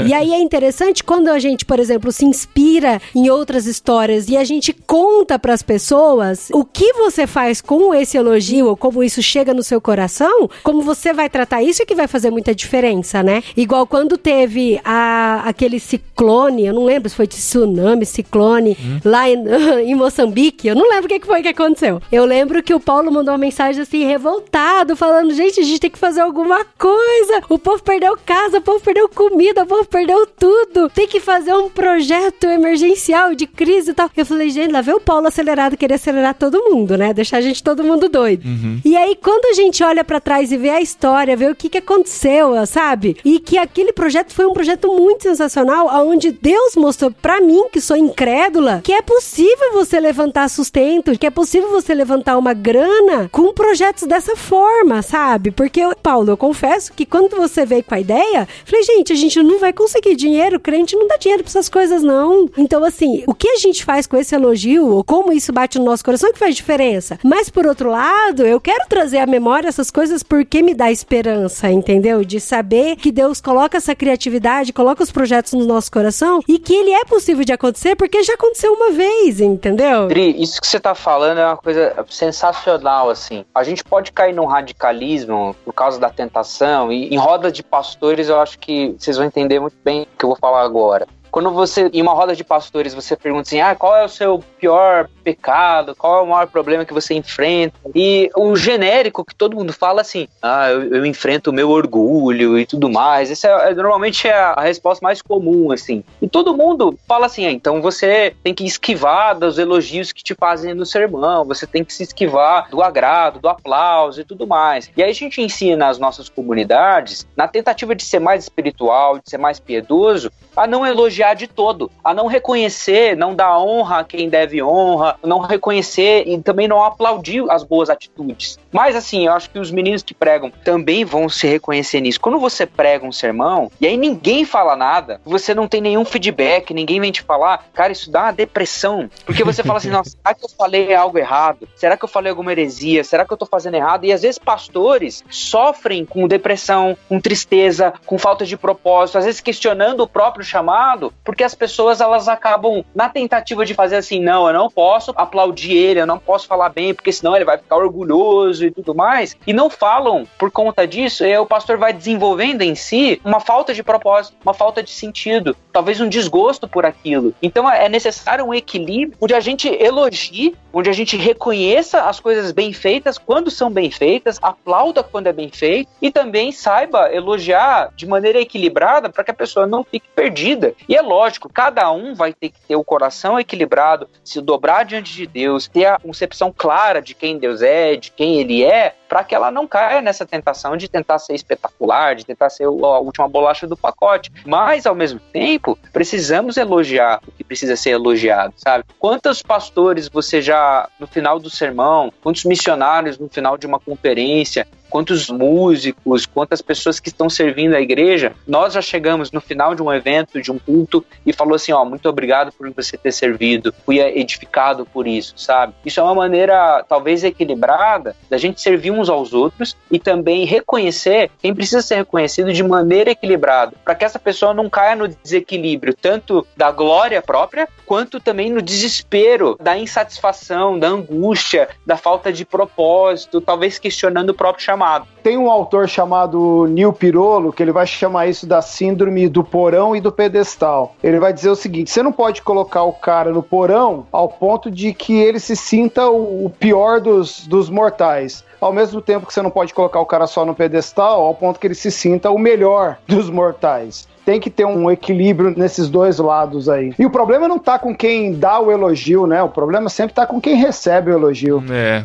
E aí é interessante quando a gente, por exemplo, se inspira em outras histórias e a gente conta pras pessoas o que você faz com esse elogio ou como isso chega no seu coração, como você vai tratar isso é que vai fazer muita diferença, né? Igual quando teve aquele ciclone, eu não lembro se foi tsunami, ciclone, lá em Moçambique, eu não lembro o que foi que aconteceu. Eu lembro que o Paulo mandou uma mensagem assim, revoltado, falando, gente, a gente tem que fazer alguma coisa, o povo perdeu casa, o povo perdeu comida, o povo perdeu tudo, tem que fazer um projeto emergencial de crise e tal. Eu falei, gente, lá vê o Paulo acelerado, querer acelerar todo mundo, né? Deixar a gente todo mundo doido. E aí, quando a gente olha pra trás e vê a história, vê o que aconteceu, sabe? E que aquele projeto foi um projeto muito sensacional, onde Deus mostrou pra mim, que sou incrédula, que é possível você levantar sustento, que é possível você levantar uma grana com projetos dessa forma, sabe? Porque, Paulo, eu confesso que quando você veio com a ideia, falei, gente, a gente não vai conseguir dinheiro, crente não dá dinheiro pra essas coisas, não. Então, assim, o que a gente faz com esse elogio, ou como isso bate no nosso coração, que faz diferença. Mas, por outro lado, eu quero trazer à memória essas coisas porque me dá esperança, entendeu? De saber que Deus coloca essa criatividade, coloca os projetos no nosso coração e que ele é possível de acontecer porque já aconteceu uma vez, entendeu? Dri, isso que você tá falando é uma coisa sensacional, assim. A gente pode cair num radicalismo por causa da tentação e em roda de pastores eu acho que vocês vão entender muito bem o que eu vou falar agora. Quando você, em uma roda de pastores, você pergunta assim, qual é o seu pior pecado, qual é o maior problema que você enfrenta? E o genérico que todo mundo fala assim, eu enfrento o meu orgulho e tudo mais. Essa normalmente é a resposta mais comum, assim. E todo mundo fala assim, então você tem que esquivar dos elogios que te fazem no sermão, você tem que se esquivar do agrado, do aplauso e tudo mais. E aí a gente ensina as nossas comunidades, na tentativa de ser mais espiritual, de ser mais piedoso, a não elogiar de todo, a não reconhecer, não dar honra a quem deve honra, não reconhecer e também não aplaudir as boas atitudes. Mas assim, eu acho que os meninos que pregam também vão se reconhecer nisso. Quando você prega um sermão, e aí ninguém fala nada, você não tem nenhum feedback, ninguém vem te falar, cara, isso dá uma depressão, porque você fala assim, nossa, será que eu falei algo errado? Será que eu falei alguma heresia? Será que eu tô fazendo errado? E às vezes pastores sofrem com depressão, com tristeza, com falta de propósito, às vezes questionando o próprio chamado, porque as pessoas elas acabam na tentativa de fazer assim, não, eu não posso aplaudir ele, eu não posso falar bem, porque senão ele vai ficar orgulhoso e tudo mais, e não falam por conta disso, e aí o pastor vai desenvolvendo em si uma falta de propósito, uma falta de sentido, talvez um desgosto por aquilo. Então é necessário um equilíbrio onde a gente elogie, onde a gente reconheça as coisas bem feitas quando são bem feitas, aplauda quando é bem feito e também saiba elogiar de maneira equilibrada para que a pessoa não fique perdida. E E é lógico, cada um vai ter que ter o coração equilibrado, se dobrar diante de Deus, ter a concepção clara de quem Deus é, de quem Ele é, para que ela não caia nessa tentação de tentar ser espetacular, de tentar ser a última bolacha do pacote. Mas, ao mesmo tempo, precisamos elogiar o que precisa ser elogiado, sabe? Quantos pastores você já, no final do sermão, quantos missionários no final de uma conferência, quantos músicos, quantas pessoas que estão servindo a igreja, nós já chegamos no final de um evento, de um culto, e falou assim, muito obrigado por você ter servido, fui edificado por isso, sabe? Isso é uma maneira, talvez, equilibrada da gente servir uns aos outros e também reconhecer quem precisa ser reconhecido de maneira equilibrada, para que essa pessoa não caia no desequilíbrio, tanto da glória própria, quanto também no desespero, da insatisfação, da angústia, da falta de propósito, talvez questionando o próprio chamado. Tem um autor chamado Neil Pirolo que ele vai chamar isso da síndrome do porão e do pedestal. Ele vai dizer o seguinte, você não pode colocar o cara no porão ao ponto de que ele se sinta o pior dos mortais. Ao mesmo tempo que você não pode colocar o cara só no pedestal ao ponto que ele se sinta o melhor dos mortais. Tem que ter um equilíbrio nesses dois lados aí. E o problema não tá com quem dá o elogio, né? O problema sempre tá com quem recebe o elogio.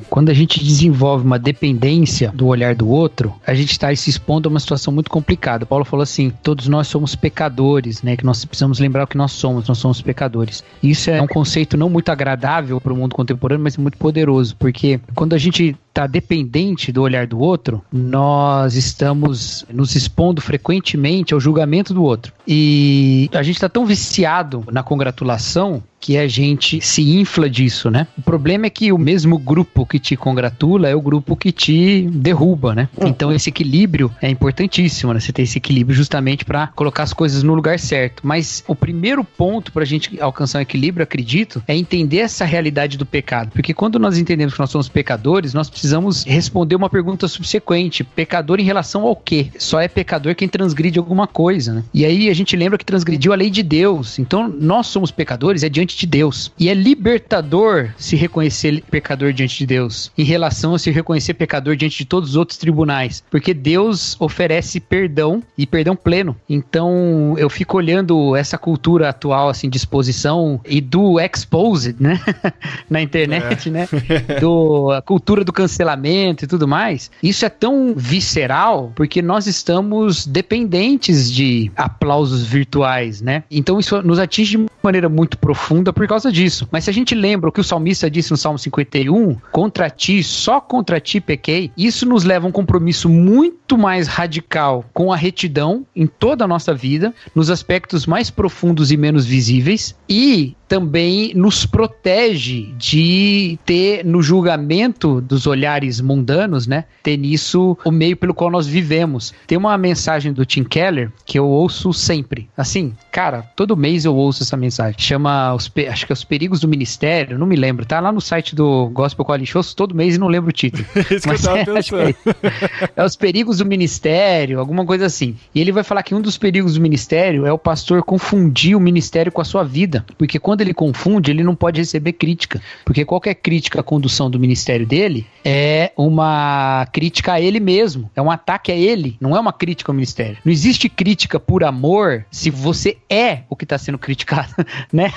Quando a gente desenvolve uma dependência do olhar do outro, a gente tá se expondo a uma situação muito complicada. Paulo falou assim, todos nós somos pecadores, né? Que nós precisamos lembrar o que nós somos pecadores. Isso é um conceito não muito agradável para o mundo contemporâneo, mas muito poderoso, porque quando a gente tá dependente do olhar do outro, nós estamos nos expondo frequentemente ao julgamento do outro. E a gente tá tão viciado na congratulação que a gente se infla disso, né? O problema é que o mesmo grupo que te congratula é o grupo que te derruba, né? Então esse equilíbrio é importantíssimo, né? Você ter esse equilíbrio justamente para colocar as coisas no lugar certo. Mas o primeiro ponto pra gente alcançar um equilíbrio, acredito, é entender essa realidade do pecado. Porque quando nós entendemos que nós somos pecadores, nós precisamos responder uma pergunta subsequente. Pecador em relação ao quê? Só é pecador quem transgride alguma coisa, né? E aí a gente lembra que transgrediu a lei de Deus. Então nós somos pecadores, é diante de Deus. E é libertador se reconhecer pecador diante de Deus, em relação a se reconhecer pecador diante de todos os outros tribunais, porque Deus oferece perdão e perdão pleno. Então eu fico olhando essa cultura atual assim de exposição e do exposed, né? Na internet, né? A cultura do cancelamento e tudo mais. Isso é tão visceral porque nós estamos dependentes de aplausos virtuais, né? Então isso nos atinge de maneira muito profunda por causa disso. Mas se a gente lembra o que o salmista disse no Salmo 51, contra ti, só contra ti pequei, isso nos leva a um compromisso muito mais radical com a retidão em toda a nossa vida, nos aspectos mais profundos e menos visíveis, e também nos protege de ter no julgamento dos olhares mundanos, né? Ter nisso o meio pelo qual nós vivemos. Tem uma mensagem do Tim Keller que eu ouço sempre. Assim, cara, todo mês eu ouço essa mensagem. Chama, acho que é Os Perigos do Ministério, não me lembro. Tá lá no site do Gospel Coalition, ouço todo mês e não lembro o título. Mas é Os Perigos do Ministério, alguma coisa assim. E ele vai falar que um dos perigos do ministério é o pastor confundir o ministério com a sua vida. Porque quando ele confunde, ele não pode receber crítica, porque qualquer crítica à condução do ministério dele é uma crítica a ele mesmo, é um ataque a ele, não é uma crítica ao ministério. Não existe crítica por amor se você é o que está sendo criticado, né?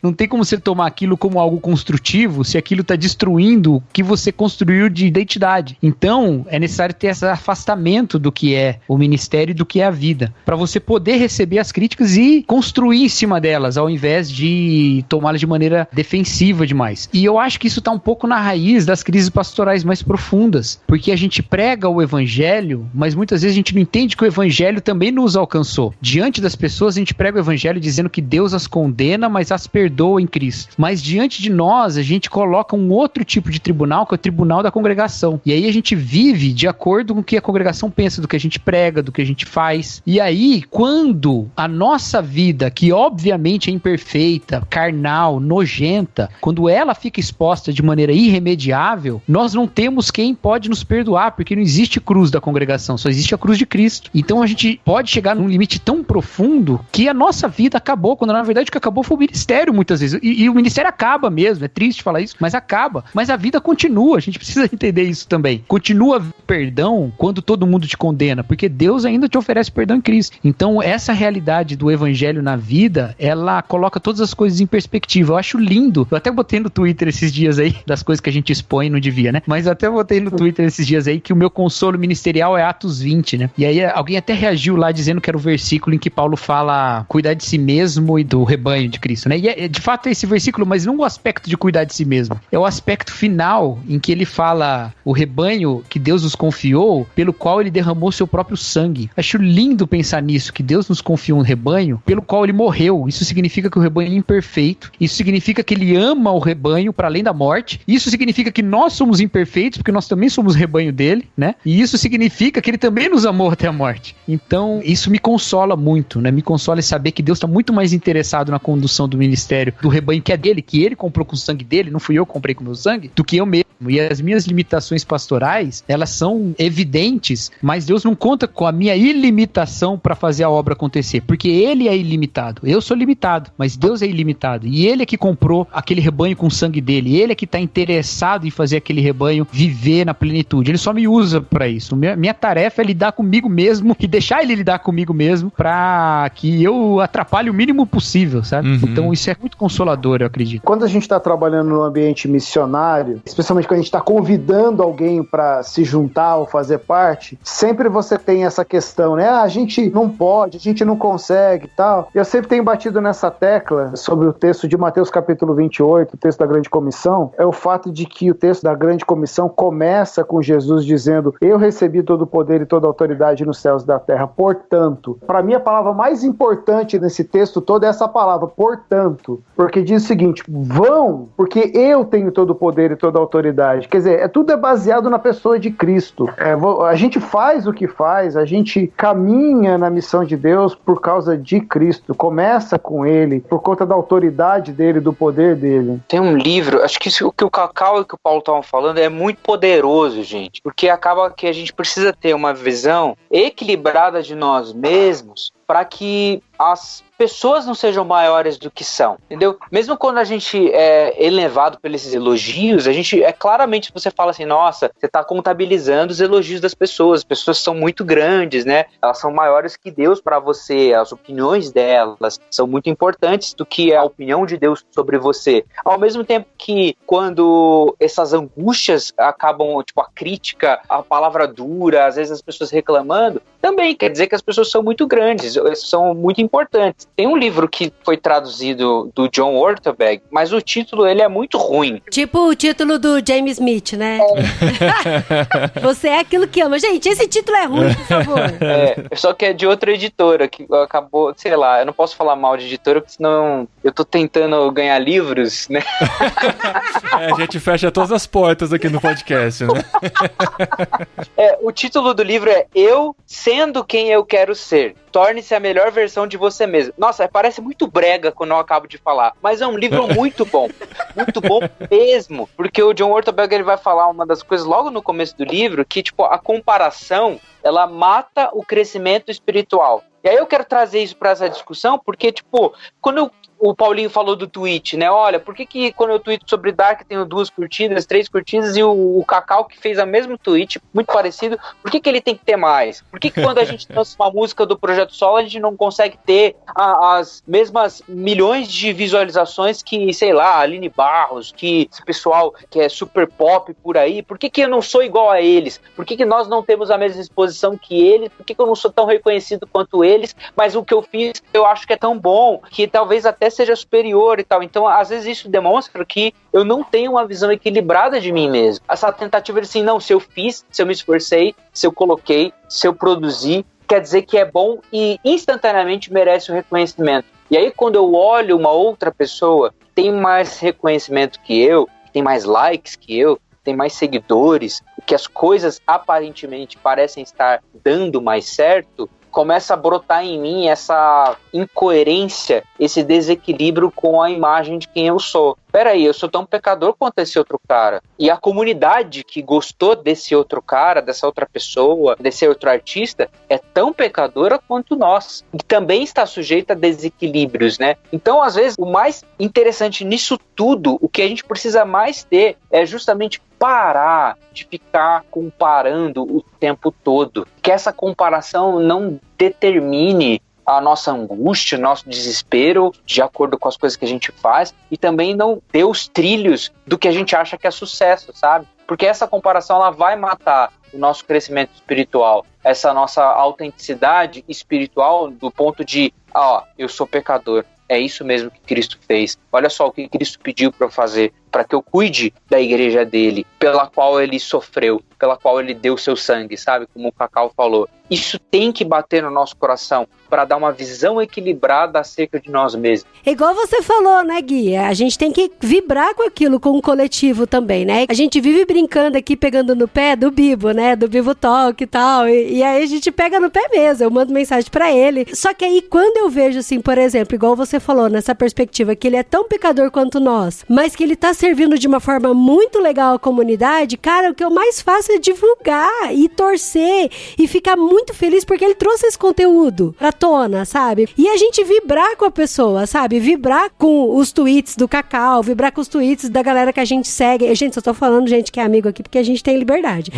Não tem como você tomar aquilo como algo construtivo se aquilo está destruindo o que você construiu de identidade. Então, é necessário ter esse afastamento do que é o ministério e do que é a vida, para você poder receber as críticas e construir em cima delas, ao invés de tomá-las de maneira defensiva demais. E eu acho que isso está um pouco na raiz das crises pastorais mais profundas, porque a gente prega o evangelho, mas muitas vezes a gente não entende que o evangelho também nos alcançou. Diante das pessoas a gente prega o evangelho dizendo que Deus as condena, mas as perdoa em Cristo. Mas diante de nós a gente coloca um outro tipo de tribunal, que é o tribunal da congregação. E aí a gente vive de acordo com o que a congregação pensa, do que a gente prega, do que a gente faz. E aí, quando a nossa vida, que obviamente é imperfeita, carnal, nojenta, quando ela fica exposta de maneira irremediável, nós não temos quem pode nos perdoar, porque não existe cruz da congregação, só existe a cruz de Cristo. Então a gente pode chegar num limite tão profundo que a nossa vida acabou, quando na verdade o que acabou foi o ministério muitas vezes. E o ministério acaba mesmo, é triste falar isso, mas acaba. Mas a vida continua, a gente precisa entender isso também. Continua perdão quando todo mundo te condena, porque Deus ainda te oferece perdão em Cristo. Então essa realidade do evangelho na vida, ela coloca todas as coisas em perspectiva. Eu acho lindo. Eu até botei no Twitter esses dias aí, das coisas que a gente expõe, não devia, né? Mas eu até botei no Twitter esses dias aí que o meu consolo ministerial é Atos 20, né? E aí alguém até reagiu lá dizendo que era o versículo em que Paulo fala cuidar de si mesmo e do rebanho de Cristo, né? E de fato é esse versículo, mas não o aspecto de cuidar de si mesmo. É o aspecto final em que ele fala o rebanho que Deus nos confiou, pelo qual ele derramou seu próprio sangue. Acho lindo pensar nisso, que Deus nos confiou um rebanho pelo qual ele morreu. Isso significa que o rebanho é imperfeito. Isso significa que ele ama o rebanho para além da morte. Isso significa que nós somos imperfeitos, porque nós também somos rebanho dele, né? E isso significa que ele também nos amou até a morte. Então, isso me consola muito, né? Me consola saber que Deus está muito mais interessado na condução do ministério, do rebanho que é dele, que ele comprou com o sangue dele, não fui eu que comprei com o meu sangue, do que eu mesmo. E as minhas limitações pastorais, elas são evidentes, mas Deus não conta com a minha ilimitação para fazer a obra acontecer, porque ele é ilimitado. Eu sou limitado, mas Deus é ilimitado. E ele é que comprou aquele rebanho com o sangue dele. Ele é que está interessado em fazer aquele rebanho viver na plenitude. Ele só me usa para isso. Minha tarefa é lidar comigo mesmo e deixar ele lidar comigo mesmo para que eu atrapalhe o mínimo possível, sabe? Uhum. Então isso é muito consolador, eu acredito. Quando a gente está trabalhando no ambiente missionário, especialmente quando a gente está convidando alguém para se juntar ou fazer parte, sempre você tem essa questão, né? A gente não pode, a gente não consegue e tal. Eu sempre tenho batido nessa tecla sobre o texto de Mateus capítulo 28, o texto da Grande Comissão, é o fato de que o texto da Grande Comissão começa com Jesus dizendo: eu recebi todo o poder e toda a autoridade nos céus e da terra, portanto. Para mim a palavra mais importante nesse texto todo é essa palavra, portanto, porque diz o seguinte: vão, porque eu tenho todo o poder e toda a autoridade. Quer dizer, tudo é baseado na pessoa de Cristo. A gente faz o que faz, a gente caminha na missão de Deus por causa de Cristo, começa com ele, por conta da autoridade dele, do poder dele. Tem um livro, acho que o que o Cacau e que o Paulo estavam falando é muito poderoso, gente, porque acaba que a gente precisa ter uma visão equilibrada de nós mesmos para que as pessoas não sejam maiores do que são, entendeu? Mesmo quando a gente é elevado pelos elogios, a gente claramente você fala assim, nossa, você está contabilizando os elogios das pessoas, as pessoas são muito grandes, né? Elas são maiores que Deus para você, as opiniões delas são muito importantes do que a opinião de Deus sobre você. Ao mesmo tempo que quando essas angústias acabam, tipo a crítica, a palavra dura, às vezes as pessoas reclamando, também quer dizer que as pessoas são muito grandes, são muito importantes. Tem um livro que foi traduzido do John Ortberg, mas o título ele é muito ruim. Tipo o título do James Smith, né? Você é aquilo que ama. Gente, esse título é ruim, por favor. Só que é de outra editora, que acabou, sei lá, eu não posso falar mal de editora, porque senão eu tô tentando ganhar livros, né? A gente fecha todas as portas aqui no podcast, né? O título do livro é Eu Sendo Quem Eu Quero Ser. Torne-se a melhor versão de você mesmo. Nossa, parece muito brega quando eu acabo de falar, mas é um livro muito bom mesmo, porque o John Ortberg ele vai falar uma das coisas logo no começo do livro, que tipo, a comparação, ela mata o crescimento espiritual. E aí eu quero trazer isso para essa discussão, porque tipo, quando o Paulinho falou do tweet, né? Olha, por que quando eu tweeto sobre Dark tenho 2 curtidas, 3 curtidas e o Cacau que fez a mesma tweet, muito parecido, por que ele tem que ter mais? Por que quando a gente lança uma música do Projeto Solo a gente não consegue ter as mesmas milhões de visualizações que, sei lá, Aline Barros, que esse pessoal que é super pop por aí, por que eu não sou igual a eles? Por que nós não temos a mesma exposição que eles? Por que eu não sou tão reconhecido quanto eles? Mas o que eu fiz eu acho que é tão bom, que talvez até seja superior e tal. Então, às vezes isso demonstra que eu não tenho uma visão equilibrada de mim mesmo. Essa tentativa de assim, não, se eu fiz, se eu me esforcei, se eu coloquei, se eu produzi, quer dizer que é bom e instantaneamente merece o reconhecimento. E aí, quando eu olho uma outra pessoa que tem mais reconhecimento que eu, que tem mais likes que eu, tem mais seguidores, que as coisas aparentemente parecem estar dando mais certo, começa a brotar em mim essa incoerência, esse desequilíbrio com a imagem de quem eu sou. Peraí, eu sou tão pecador quanto esse outro cara. E a comunidade que gostou desse outro cara, dessa outra pessoa, desse outro artista, é tão pecadora quanto nós. E também está sujeita a desequilíbrios, né? Então, às vezes, o mais interessante nisso tudo, o que a gente precisa mais ter é justamente parar de ficar comparando o tempo todo. Que essa comparação não determine a nossa angústia, nosso desespero, de acordo com as coisas que a gente faz, e também não dê os trilhos do que a gente acha que é sucesso, sabe? Porque essa comparação, ela vai matar o nosso crescimento espiritual, essa nossa autenticidade espiritual do ponto de, eu sou pecador, é isso mesmo que Cristo fez. Olha só o que Cristo pediu para eu fazer, para que eu cuide da igreja dele, pela qual ele sofreu, pela qual ele deu seu sangue, sabe? Como o Cacau falou. Isso tem que bater no nosso coração para dar uma visão equilibrada acerca de nós mesmos. Igual você falou, né, Gui? A gente tem que vibrar com aquilo, com o coletivo também, né? A gente vive brincando aqui, pegando no pé do Bibo, né? Do Bibo Talk e tal. E aí a gente pega no pé mesmo. Eu mando mensagem pra ele. Só que aí quando eu vejo, assim, por exemplo, igual você falou, nessa perspectiva, que ele é tão pecador quanto nós, mas que ele tá servindo de uma forma muito legal à comunidade, cara, o que eu mais faço é divulgar e torcer e ficar muito feliz porque ele trouxe esse conteúdo pra tona, sabe? E a gente vibrar com a pessoa, sabe? Vibrar com os tweets do Cacau, vibrar com os tweets da galera que a gente segue. Gente, só tô falando gente que é amigo aqui porque a gente tem liberdade.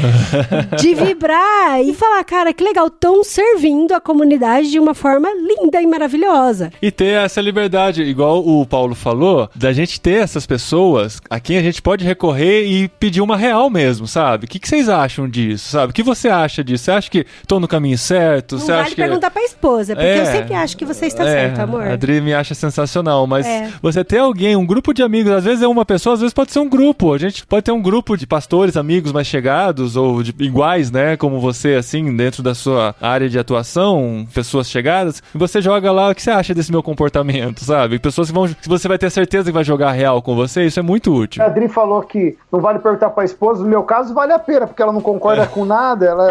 De vibrar e falar, cara, que legal, tão servindo a comunidade de uma forma linda e maravilhosa. E ter essa liberdade, igual o Paulo falou, da gente ter essas pessoas a quem a gente pode recorrer e pedir uma real mesmo, sabe? O que vocês acham disso, sabe? O que você acha disso? Você acha que tô no caminho certo? Não você vale acha que... perguntar pra esposa, porque eu sempre acho que você está certo, amor. A Adri me acha sensacional, mas você ter alguém, um grupo de amigos, às vezes é uma pessoa, às vezes pode ser um grupo. A gente pode ter um grupo de pastores, amigos mais chegados ou de iguais, né? Como você, assim, dentro da sua área de atuação, pessoas chegadas, e você joga lá o que você acha desse meu comportamento, sabe? Pessoas que vão, que você vai ter certeza que vai jogar real com você, isso é muito útil. A Adri falou que não vale perguntar pra esposa, no meu caso vale a pena, porque ela não concorda com nada, ela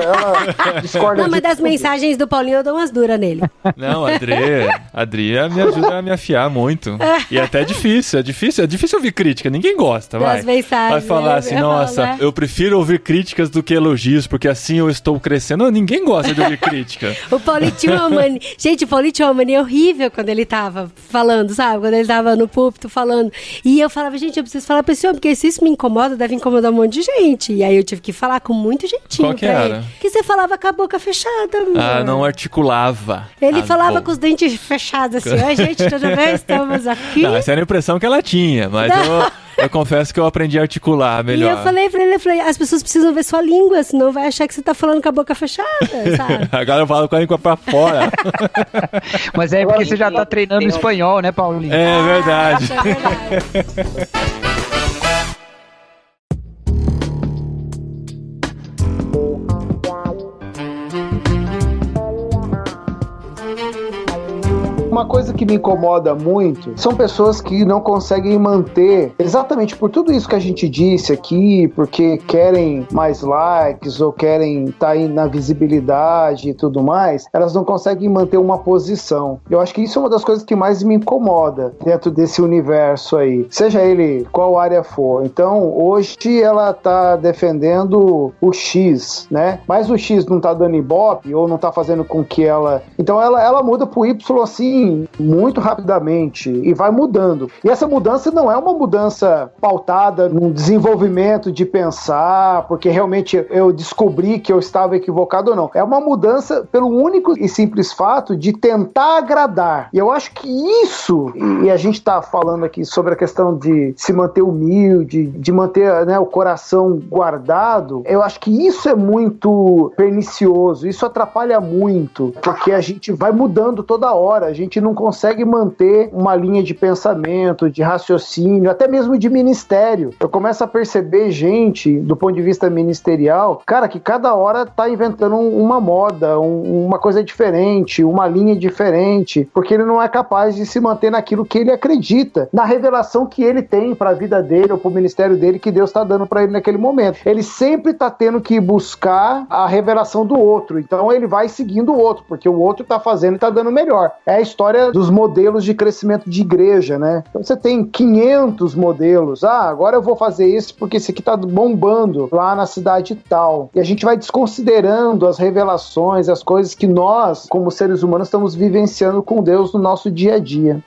discorda. Não, mas das mensagens do Paulinho eu dou umas duras nele. Não, a Adri me ajuda a me afiar muito. E até é difícil ouvir crítica, ninguém gosta, vai. Das mensagens. Vai falar assim, nossa, eu prefiro ouvir críticas do que elogios, porque assim eu estou crescendo. Não, ninguém gosta de ouvir crítica. O Paulinho tinha uma mania. Gente, o Paulinho tinha uma mania horrível quando ele tava falando, sabe? Quando ele tava no púlpito falando. E eu falava, gente, eu preciso falar pra esse homem, porque se isso me incomoda, deve incomodar um monte de gente. E aí eu tive que falar com muito jeitinho. Qual que era? Ele. Que você falava com a boca fechada, amor. Ah, não articulava. Ele falava com os dentes fechados assim. Oi, gente, tudo bem? Estamos aqui. Não, essa era a impressão que ela tinha, mas eu confesso que eu aprendi a articular melhor. E eu falei pra ele, as pessoas precisam ver sua língua, senão vai achar que você tá falando com a boca fechada, sabe? Agora eu falo com a língua pra fora. Mas é porque você já tá treinando espanhol, né, Paulinho? É verdade. É verdade. Uma coisa que me incomoda muito são pessoas que não conseguem manter, exatamente por tudo isso que a gente disse aqui, porque querem mais likes ou querem estar aí na visibilidade e tudo mais, elas não conseguem manter uma posição. Eu acho que isso é uma das coisas que mais me incomoda dentro desse universo aí, seja ele qual área for. Então, hoje ela tá defendendo o X, né? Mas o X não tá dando ibope ou não tá fazendo com que ela... Então, ela muda pro Y, assim, muito rapidamente e vai mudando. E essa mudança não é uma mudança pautada num desenvolvimento de pensar, porque realmente eu descobri que eu estava equivocado ou não. É uma mudança pelo único e simples fato de tentar agradar. E eu acho que isso, e a gente está falando aqui sobre a questão de se manter humilde, de manter, né, o coração guardado, eu acho que isso é muito pernicioso, isso atrapalha muito, porque a gente vai mudando toda hora, a gente gente não consegue manter uma linha de pensamento, de raciocínio, até mesmo de ministério. Eu começo a perceber gente, do ponto de vista ministerial, cara, que cada hora tá inventando uma moda, uma coisa diferente, uma linha diferente, porque ele não é capaz de se manter naquilo que ele acredita, na revelação que ele tem para a vida dele ou para o ministério dele, que Deus está dando para ele naquele momento. Ele sempre está tendo que buscar a revelação do outro, então ele vai seguindo o outro, porque o outro está fazendo e está dando melhor. É a história dos modelos de crescimento de igreja, né? Então você tem 500 modelos. Agora eu vou fazer isso porque esse aqui está bombando lá na cidade tal. E a gente vai desconsiderando as revelações, as coisas que nós, como seres humanos, estamos vivenciando com Deus no nosso dia a dia.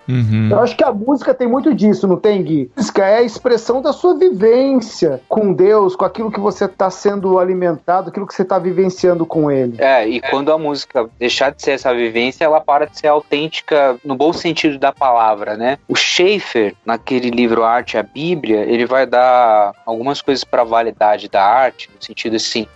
Eu acho que a música tem muito disso, não tem, Gui? A música é a expressão da sua vivência com Deus, com aquilo que você está sendo alimentado, aquilo que você está vivenciando com Ele. E quando a música deixar de ser essa vivência, ela para de ser autêntica no bom sentido da palavra, né? O Schaeffer, naquele livro Arte e a Bíblia, ele vai dar algumas coisas para a validade da arte, no sentido assim,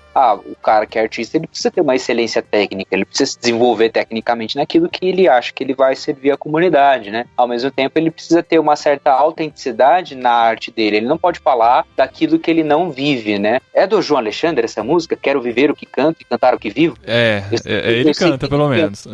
o cara que é artista, ele precisa ter uma excelência técnica, ele precisa se desenvolver tecnicamente naquilo que ele acha que ele vai servir à comunidade, né? Ao mesmo tempo, ele precisa ter uma certa autenticidade na arte dele, ele não pode falar daquilo que ele não vive, né? É do João Alexandre essa música? Quero viver o que canto e cantar o que vivo? Ele canta, pelo menos.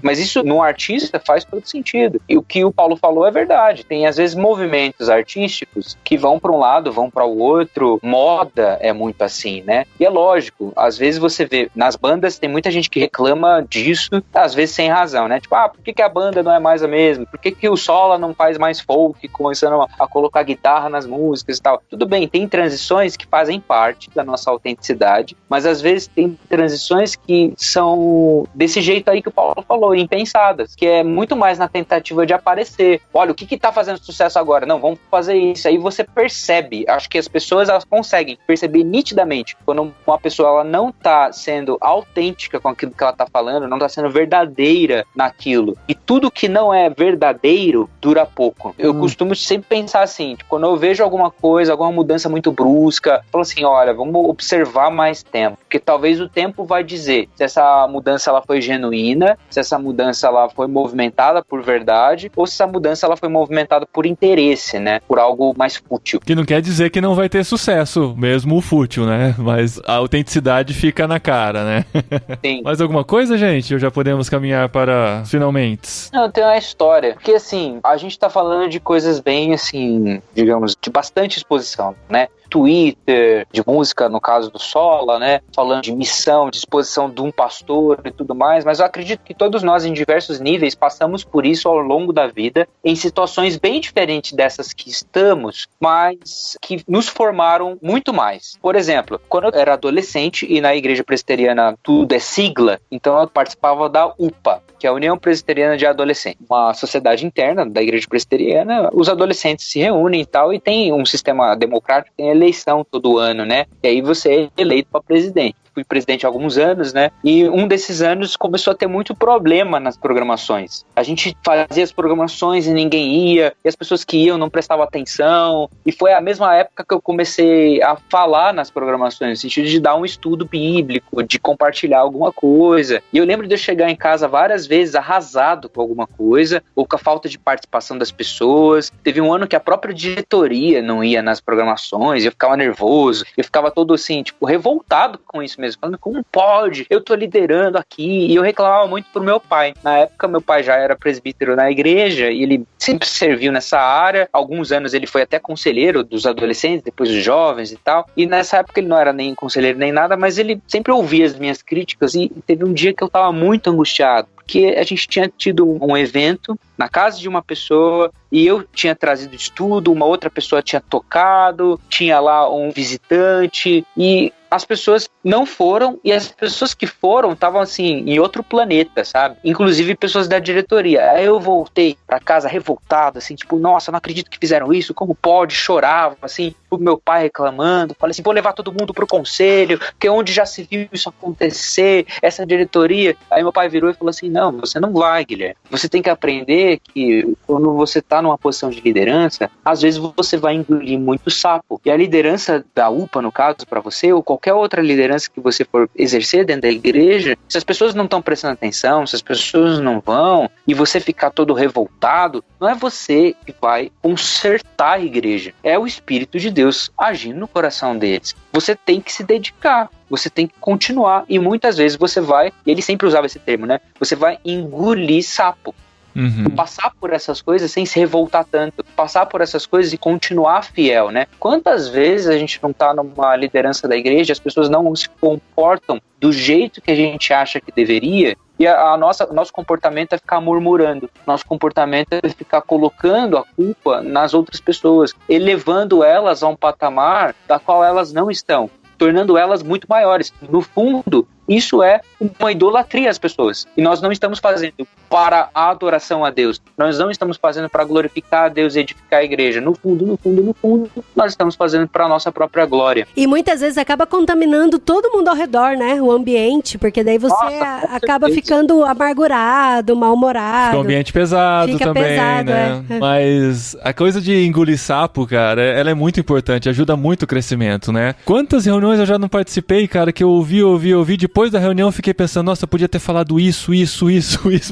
Mas isso, num artista, faz todo sentido. E o que o Paulo falou é verdade. Tem, às vezes, movimentos artísticos que vão para um lado, vão para o outro. Moda é muito assim, né? E é lógico, às vezes você vê, nas bandas tem muita gente que reclama disso, às vezes sem razão, né? Tipo, por que a banda não é mais a mesma? Por que o Sola não faz mais folk, começando a colocar guitarra nas músicas e tal? Tudo bem, tem transições que fazem parte da nossa autenticidade, mas às vezes tem transições que são desse jeito aí que o Paulo falou, impensadas, que é muito mais na tentativa de aparecer. Olha, o que tá fazendo sucesso agora? Não, vamos fazer isso. Aí você percebe, acho que as pessoas, elas conseguem perceber nitidamente quando uma pessoa, ela não tá sendo autêntica com aquilo que ela tá falando, não tá sendo verdadeira naquilo. E tudo que não é verdadeiro dura pouco. Eu costumo sempre pensar assim, tipo, quando eu vejo alguma coisa, alguma mudança muito brusca, eu falo assim, olha, vamos observar mais tempo, porque talvez o tempo vai dizer se essa mudança ela foi genuína, se essa mudança ela foi movimentada por verdade, ou se essa mudança ela foi movimentada por interesse, né? Por algo mais fútil. Que não quer dizer que não vai ter sucesso, mesmo o fútil, né? Mas a autenticidade fica na cara, né? Sim. Mais alguma coisa, gente? Ou já podemos caminhar para finalmente? Não, tem uma história. Porque, assim, a gente tá falando de coisas bem, assim, digamos, de bastante exposição, né? Twitter, de música, no caso do Sola, né? Falando de missão, de exposição de um pastor e tudo mais, mas eu acredito que todos nós, em diversos níveis, passamos por isso ao longo da vida, em situações bem diferentes dessas que estamos, mas que nos formaram muito mais. Por exemplo, quando eu era adolescente e na igreja presbiteriana tudo é sigla, então eu participava da UPA, que é a União Presbiteriana de Adolescentes, uma sociedade interna da igreja presbiteriana. Os adolescentes se reúnem e tal, e tem um sistema democrático, tem eleição todo ano, né? E aí você é eleito para presidente. Fui presidente há alguns anos, né? E um desses anos começou a ter muito problema nas programações. A gente fazia as programações e ninguém ia, e as pessoas que iam não prestavam atenção. E foi a mesma época que eu comecei a falar nas programações, no sentido de dar um estudo bíblico, de compartilhar alguma coisa. E eu lembro de eu chegar em casa várias vezes arrasado com alguma coisa, ou com a falta de participação das pessoas. Teve um ano que a própria diretoria não ia nas programações, eu ficava nervoso, eu ficava todo assim, tipo, revoltado com isso mesmo, falando, como pode? Eu tô liderando aqui. E eu reclamava muito pro meu pai. Na época, meu pai já era presbítero na igreja e ele sempre serviu nessa área. Alguns anos ele foi até conselheiro dos adolescentes, depois dos jovens e tal. E nessa época ele não era nem conselheiro nem nada, mas ele sempre ouvia as minhas críticas e teve um dia que eu tava muito angustiado, porque a gente tinha tido um evento na casa de uma pessoa e eu tinha trazido estudo, uma outra pessoa tinha tocado, tinha lá um visitante e as pessoas não foram, e as pessoas que foram estavam assim, em outro planeta, sabe? Inclusive pessoas da diretoria. Aí eu voltei pra casa revoltado, assim, tipo, nossa, não acredito que fizeram isso, como pode? Chorava, assim, o meu pai reclamando. Falei assim, vou levar todo mundo pro conselho, que é onde já se viu isso acontecer, essa diretoria. Aí meu pai virou e falou assim, não, você não vai, Guilherme. Você tem que aprender que quando você tá numa posição de liderança, às vezes você vai engolir muito sapo. E a liderança da UPA, no caso, pra você, ou qualquer qualquer outra liderança que você for exercer dentro da igreja, se as pessoas não estão prestando atenção, se as pessoas não vão, e você ficar todo revoltado, não é você que vai consertar a igreja, é o Espírito de Deus agindo no coração deles. Você tem que se dedicar, você tem que continuar, e muitas vezes você vai, e ele sempre usava esse termo, né? Você vai engolir sapo. Passar por essas coisas sem se revoltar tanto, passar por essas coisas e continuar fiel, né? Quantas vezes a gente não tá numa liderança da igreja, as pessoas não se comportam do jeito que a gente acha que deveria, e nosso comportamento é ficar murmurando, nosso comportamento é ficar colocando a culpa nas outras pessoas, elevando elas a um patamar da qual elas não estão, tornando elas muito maiores. No fundo, isso é uma idolatria às pessoas. E nós não estamos fazendo para a adoração a Deus. Nós não estamos fazendo para glorificar a Deus e edificar a igreja. No fundo, nós estamos fazendo para a nossa própria glória. E muitas vezes acaba contaminando todo mundo ao redor, né? O ambiente, porque daí você acaba ficando amargurado, mal-humorado. Fica um ambiente pesado Fica também, pesado, né? Mas a coisa de engolir sapo, cara, ela é muito importante, ajuda muito o crescimento, né? Quantas reuniões eu já não participei, cara, que eu ouvi, depois da reunião eu fiquei pensando, nossa, eu podia ter falado isso,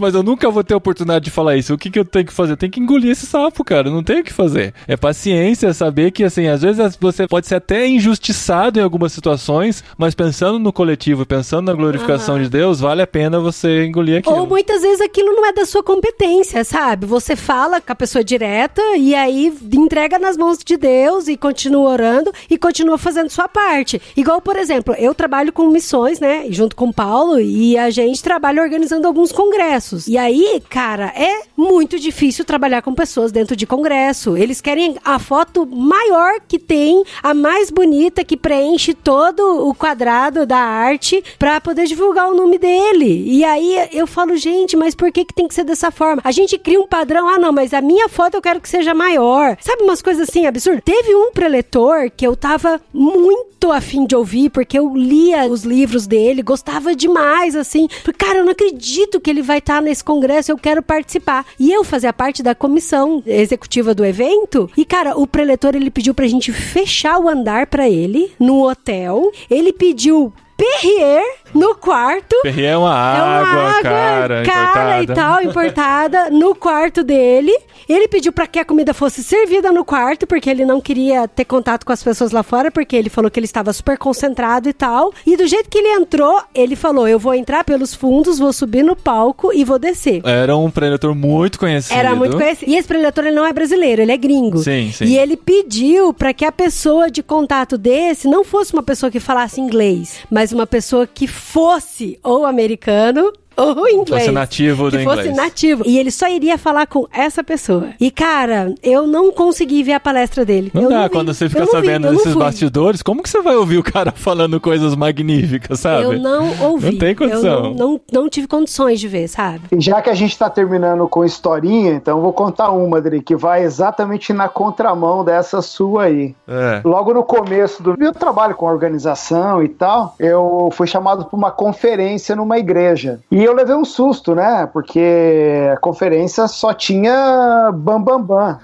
mas eu nunca vou ter a oportunidade de falar isso. O que eu tenho que fazer? Eu tenho que engolir esse sapo, cara, eu não tenho o que fazer. É paciência, saber que, assim, às vezes você pode ser até injustiçado em algumas situações, mas pensando no coletivo, pensando na glorificação de Deus, vale a pena você engolir aquilo. Ou muitas vezes aquilo não é da sua competência, sabe? Você fala com a pessoa direta e aí entrega nas mãos de Deus e continua orando e continua fazendo sua parte. Igual, por exemplo, eu trabalho com missões, né? Junto com o Paulo, e a gente trabalha organizando alguns congressos. E aí, cara, é muito difícil trabalhar com pessoas dentro de congresso. Eles querem a foto maior que tem, a mais bonita, que preenche todo o quadrado da arte pra poder divulgar o nome dele. E aí eu falo, gente, mas por que tem que ser dessa forma? A gente cria um padrão, não, mas a minha foto eu quero que seja maior. Sabe umas coisas assim absurdas? Teve um preletor que eu tava muito afim de ouvir, porque eu lia os livros dele, gostava demais, assim. Cara, eu não acredito que ele vai estar nesse congresso, eu quero participar. E eu fazia parte da comissão executiva do evento. E, cara, o preletor, ele pediu pra gente fechar o andar pra ele, no hotel. Ele pediu Perrier no quarto. Perrier é uma água, cara, importada. E tal, importada, no quarto dele. Ele pediu pra que a comida fosse servida no quarto, porque ele não queria ter contato com as pessoas lá fora, porque ele falou que ele estava super concentrado e tal. E do jeito que ele entrou, ele falou, eu vou entrar pelos fundos, vou subir no palco e vou descer. Era um preletor muito conhecido. Era muito conhecido. E esse preletor, ele não é brasileiro, ele é gringo. Sim. E ele pediu pra que a pessoa de contato desse não fosse uma pessoa que falasse inglês, mas uma pessoa que fosse ou americano ou inglês. Fosse nativo do inglês. Fosse nativo. E ele só iria falar com essa pessoa. E, cara, eu não consegui ver a palestra dele. Não dá, quando você fica sabendo desses bastidores, como que você vai ouvir o cara falando coisas magníficas, sabe? Eu não ouvi. Não tem condição. Eu não tive condições de ver, sabe? E já que a gente tá terminando com historinha, então eu vou contar uma, Adri, que vai exatamente na contramão dessa sua aí. Logo no começo do meu trabalho com organização e tal, eu fui chamado para uma conferência numa igreja. E eu levei um susto, né? Porque a conferência só tinha bam.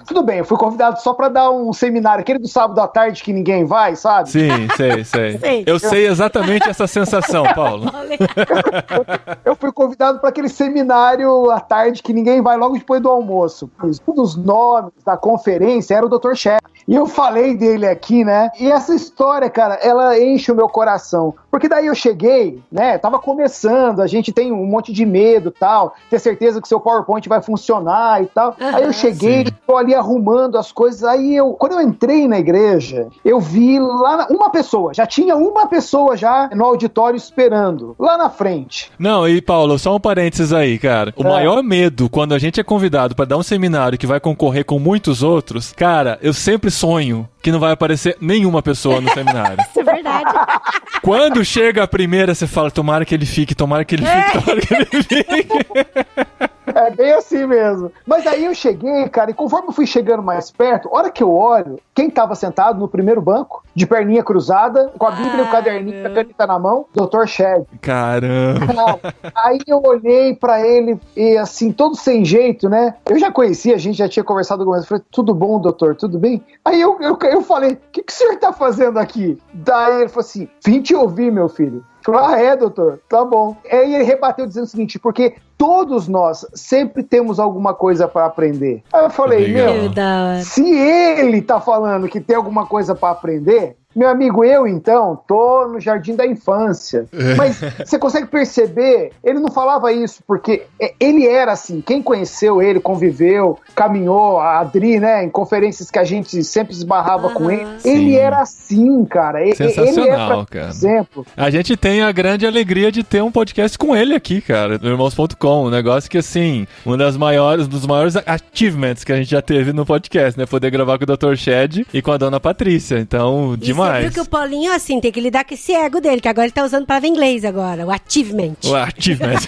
Tudo bem, eu fui convidado só pra dar um seminário, aquele do sábado à tarde que ninguém vai, sabe? Sim, sei. Eu sei exatamente essa sensação, Paulo. Eu fui convidado para aquele seminário à tarde que ninguém vai logo depois do almoço. Um dos nomes da conferência era o Dr. Shep. E eu falei dele aqui, né? E essa história, cara, ela enche o meu coração. Porque daí eu cheguei, né? Tava começando, a gente tem um monte de medo e tal, ter certeza que seu PowerPoint vai funcionar e tal. Aí eu cheguei, tô ali arrumando as coisas. Aí quando eu entrei na igreja, eu vi lá uma pessoa, já tinha uma pessoa já no auditório esperando, lá na frente. Não, e Paulo, só um parênteses aí, cara. O maior medo quando a gente é convidado pra dar um seminário que vai concorrer com muitos outros, cara, eu sempre sonho que não vai aparecer nenhuma pessoa no seminário. Isso é verdade. Quando chega a primeira, você fala, tomara que ele fique. É bem assim mesmo. Mas aí eu cheguei, cara, e conforme eu fui chegando mais perto, a hora que eu olho, quem tava sentado no primeiro banco, de perninha cruzada, com a Bíblia e o caderninho, a caneta na mão, Dr. Shed. Caramba! Aí eu olhei pra ele e assim, todo sem jeito, né? Eu já conhecia, a gente já tinha conversado algumas vezes. Falei, tudo bom, doutor? Tudo bem? Aí eu falei, o que o senhor tá fazendo aqui? Daí ele falou assim, vim te ouvir, meu filho. Eu falei, é, doutor? Tá bom. Aí ele rebateu dizendo o seguinte, porque todos nós sempre temos alguma coisa para aprender. Aí eu falei, se ele tá falando que tem alguma coisa para aprender, meu amigo, eu então tô no jardim da infância. Mas você consegue perceber, ele não falava isso porque ele era assim, quem conheceu ele, conviveu, caminhou, a Adri, né, em conferências que a gente sempre esbarrava com ele, ele era assim, cara. Sensacional, cara. Exemplo. A gente tem a grande alegria de ter um podcast com ele aqui, cara, no Irmãos.com, um negócio que, assim, um dos maiores achievements que a gente já teve no podcast, né, poder gravar com o Dr. Shed e com a dona Patrícia, então, demais. Você viu que o Paulinho, assim, tem que lidar com esse ego dele, que agora ele tá usando palavra em inglês agora, o achievement. O achievement.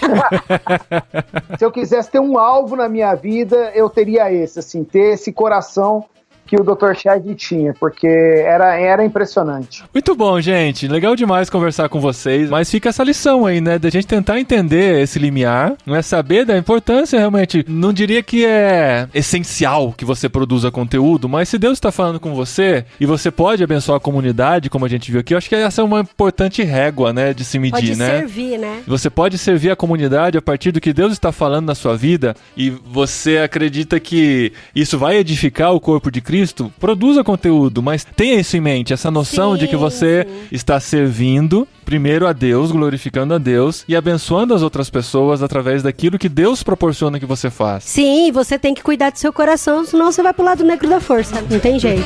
Se eu quisesse ter um alvo na minha vida, eu teria esse, assim, ter esse coração que o Dr. Shed tinha, porque era impressionante. Muito bom, gente. Legal demais conversar com vocês, mas fica essa lição aí, né, da gente tentar entender esse limiar, não é saber da importância realmente, não diria que é essencial que você produza conteúdo, mas se Deus está falando com você e você pode abençoar a comunidade, como a gente viu aqui, eu acho que essa é uma importante régua, né, de se medir, pode né? Pode servir, né? Você pode servir a comunidade a partir do que Deus está falando na sua vida e você acredita que isso vai edificar o corpo de Cristo, produza conteúdo, mas tenha isso em mente, essa noção de que você está servindo primeiro a Deus, glorificando a Deus e abençoando as outras pessoas através daquilo que Deus proporciona que você faz. Sim, você tem que cuidar do seu coração, senão você vai pro lado negro da força, não tem jeito.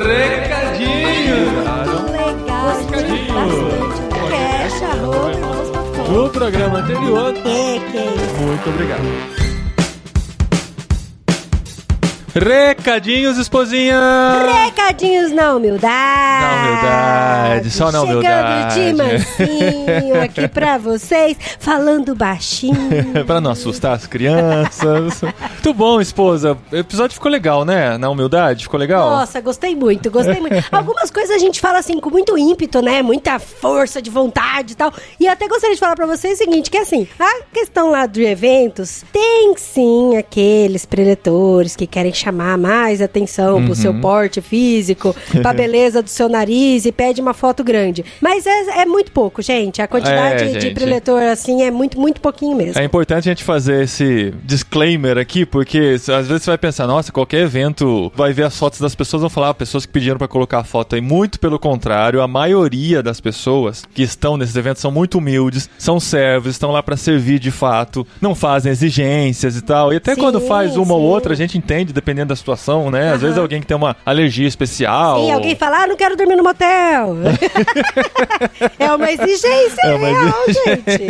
Recadinhos! No programa anterior. Muito obrigado. Recadinhos, esposinha! Recadinhos na humildade! Na humildade, só na humildade. Chegando de mansinho aqui pra vocês, falando baixinho. Pra não assustar as crianças. Muito bom, esposa. O episódio ficou legal, né? Na humildade, ficou legal? Nossa, gostei muito. Algumas coisas a gente fala assim, com muito ímpeto, né? Muita força de vontade e tal. E eu até gostaria de falar pra vocês o seguinte, que assim, a questão lá de eventos, tem sim aqueles preletores que querem chamar mais atenção pro seu porte físico, pra beleza do seu nariz e pede uma foto grande. Mas é muito pouco, gente. A quantidade de preletor, assim, é muito, muito pouquinho mesmo. É importante a gente fazer esse disclaimer aqui, porque às vezes você vai pensar, nossa, qualquer evento vai ver as fotos das pessoas, vão falar, pessoas que pediram pra colocar a foto aí. Muito pelo contrário, a maioria das pessoas que estão nesses eventos são muito humildes, são servos, estão lá pra servir de fato, não fazem exigências e tal. E até quando faz uma ou outra, a gente entende, dependendo da situação, né? Às vezes alguém que tem uma alergia especial. Sim, alguém fala, não quero dormir no motel. É uma exigência real, gente.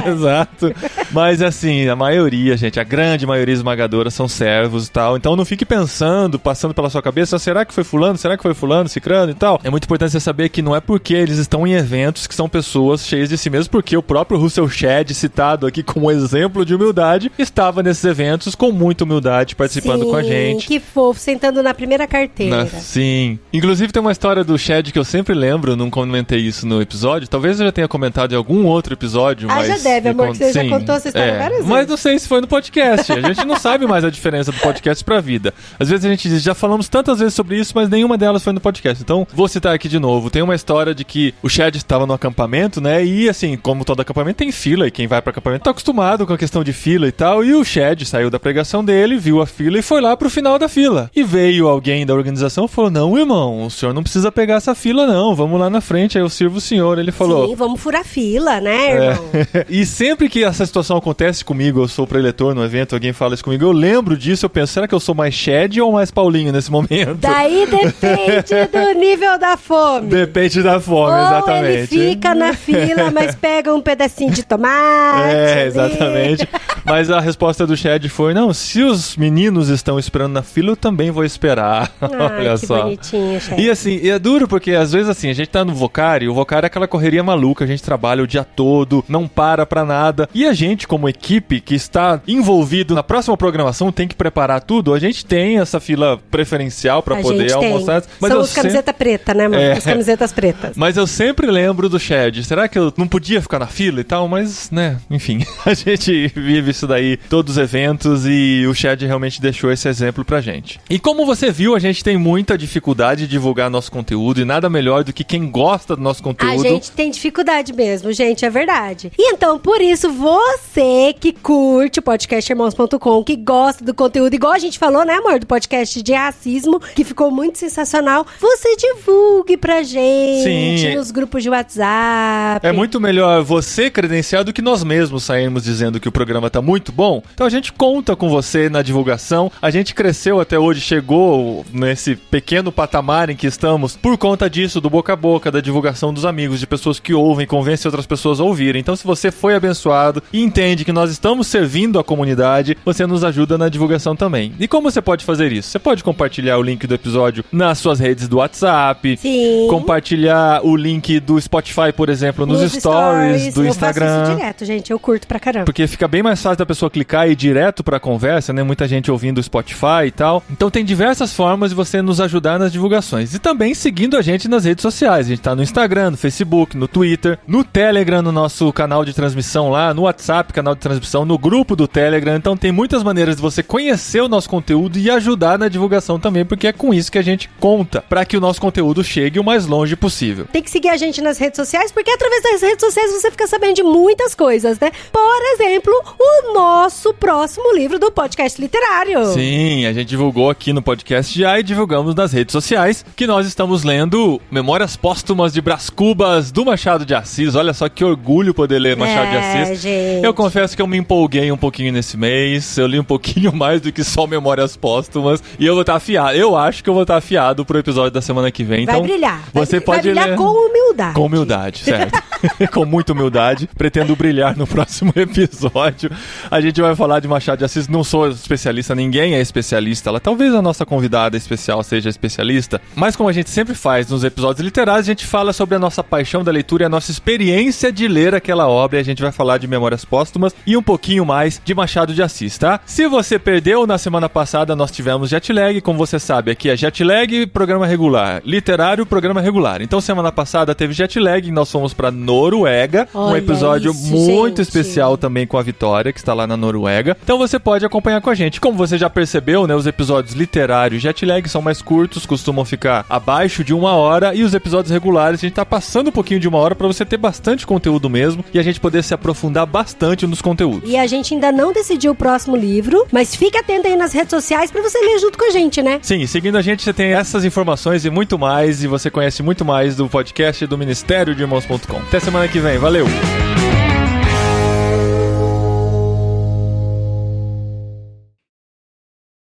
Exato. Mas assim, a maioria, gente, a grande maioria esmagadora são servos e tal. Então não fique pensando, passando pela sua cabeça, será que foi fulano? Será que foi fulano, cicrano e tal? É muito importante você saber que não é porque eles estão em eventos que são pessoas cheias de si mesmo, porque o próprio Russell Shedd, citado aqui como exemplo de humildade, estava nesses eventos com muita humildade, participando com a gente. Que fofo, sentando na primeira carteira. Sim. Inclusive tem uma história do Shed que eu sempre lembro, não comentei isso no episódio, talvez eu já tenha comentado em algum outro episódio, mas... já deve, amor, que você já contou essa história várias vezes. Mas não sei se foi no podcast, a gente não sabe mais a diferença do podcast pra vida. Às vezes a gente diz, já falamos tantas vezes sobre isso, mas nenhuma delas foi no podcast. Então, vou citar aqui de novo. Tem uma história de que o Shed estava no acampamento, né, e assim, como todo acampamento tem fila, e quem vai pro acampamento tá acostumado com a questão de fila e tal, e o Shed saiu da pregação dele, viu a fila e foi lá pro final da fila. E veio alguém da organização e falou, não, irmão, o senhor não precisa pegar essa fila não, vamos lá na frente, aí eu sirvo o senhor. Ele falou... Sim, vamos furar fila, né, irmão? E sempre que essa situação acontece comigo, eu sou preletor no evento, alguém fala isso comigo, eu lembro disso, eu penso, será que eu sou mais Shed ou mais Paulinho nesse momento? Daí depende do nível da fome. Depende da fome, ou exatamente. Ele fica na fila, mas pega um pedacinho de tomate. Exatamente. Mas a resposta do Chad foi, não, se os meninos estão esperando na fila, eu também vou esperar. Olha que só. Bonitinho, Chad. E assim, é duro porque às vezes assim, a gente tá no Vocari, o Vocari é aquela correria maluca, a gente trabalha o dia todo, não para pra nada. E a gente, como equipe que está envolvido na próxima programação, tem que preparar tudo, a gente tem essa fila preferencial pra poder almoçar. Mas são os camisetas pretas, né, mano? As camisetas pretas. Mas eu sempre lembro do Chad. Será que eu não podia ficar na fila e tal? Mas, né, enfim, a gente vive isso daí, todos os eventos, e o Chad realmente deixou esse exemplo pra gente. E como você viu, a gente tem muita dificuldade de divulgar nosso conteúdo, e nada melhor do que quem gosta do nosso conteúdo. A gente tem dificuldade mesmo, gente, é verdade. E então, por isso, você que curte o podcastirmãos.com, que gosta do conteúdo, igual a gente falou, né, amor, do podcast de racismo, que ficou muito sensacional, você divulgue pra gente nos grupos de WhatsApp. É muito melhor você credenciar do que nós mesmos sairmos dizendo que o programa tá muito bom. Então a gente conta com você na divulgação. A gente cresceu até hoje, chegou nesse pequeno patamar em que estamos por conta disso, do boca a boca, da divulgação dos amigos, de pessoas que ouvem, convencem outras pessoas a ouvirem. Então se você foi abençoado e entende que nós estamos servindo a comunidade, você nos ajuda na divulgação também. E como você pode fazer isso? Você pode compartilhar o link do episódio nas suas redes do WhatsApp, compartilhar o link do Spotify, por exemplo, nos stories do Instagram. Eu faço isso direto, gente, eu curto pra caramba. Porque fica bem mais fácil da pessoa clicar e ir direto pra conversa, né? Muita gente ouvindo o Spotify e tal. Então tem diversas formas de você nos ajudar nas divulgações. E também seguindo a gente nas redes sociais. A gente tá no Instagram, no Facebook, no Twitter, no Telegram, no nosso canal de transmissão lá, no WhatsApp, canal de transmissão, no grupo do Telegram. Então tem muitas maneiras de você conhecer o nosso conteúdo e ajudar na divulgação também, porque é com isso que a gente conta, pra que o nosso conteúdo chegue o mais longe possível. Tem que seguir a gente nas redes sociais, porque através das redes sociais você fica sabendo de muitas coisas, né? Por exemplo, o nosso próximo livro do podcast literário. Sim, a gente divulgou aqui no podcast já e divulgamos nas redes sociais que nós estamos lendo Memórias Póstumas de Brás Cubas, do Machado de Assis. Olha só que orgulho poder ler Machado de Assis. Gente. Eu confesso que eu me empolguei um pouquinho nesse mês, eu li um pouquinho mais do que só Memórias Póstumas, e eu vou estar afiado. Eu acho que eu vou estar afiado pro episódio da semana que vem. Vai então, brilhar. Você pode vai brilhar ler com humildade. Com humildade, certo. Com muita humildade. Pretendo brilhar no próximo episódio. A gente vai falar de Machado de Assis. Não sou especialista, ninguém é especialista. Talvez a nossa convidada especial seja especialista. Mas como a gente sempre faz nos episódios literários, a gente fala sobre a nossa paixão da leitura e a nossa experiência de ler aquela obra. E a gente vai falar de Memórias Póstumas e um pouquinho mais de Machado de Assis, tá? Se você perdeu, na semana passada nós tivemos Jetlag. Como você sabe, aqui é Jetlag, programa regular. Literário, programa regular. Então semana passada teve Jetlag e nós fomos pra Noruega. Olha um episódio isso, muito gente. especial também com a Vitória, que está lá na Noruega. Então você pode acompanhar com a gente. Como você já percebeu, né, os episódios literários Jetlag são mais curtos, costumam ficar abaixo de 1 hora, e os episódios regulares a gente tá passando um pouquinho de 1 hora pra você ter bastante conteúdo mesmo e a gente poder se aprofundar bastante nos conteúdos. E a gente ainda não decidiu o próximo livro, mas fica atento aí nas redes sociais pra você ler junto com a gente, né? Sim, seguindo a gente você tem essas informações e muito mais, e você conhece muito mais do podcast do Ministério de Irmãos.com. Até semana que vem, valeu!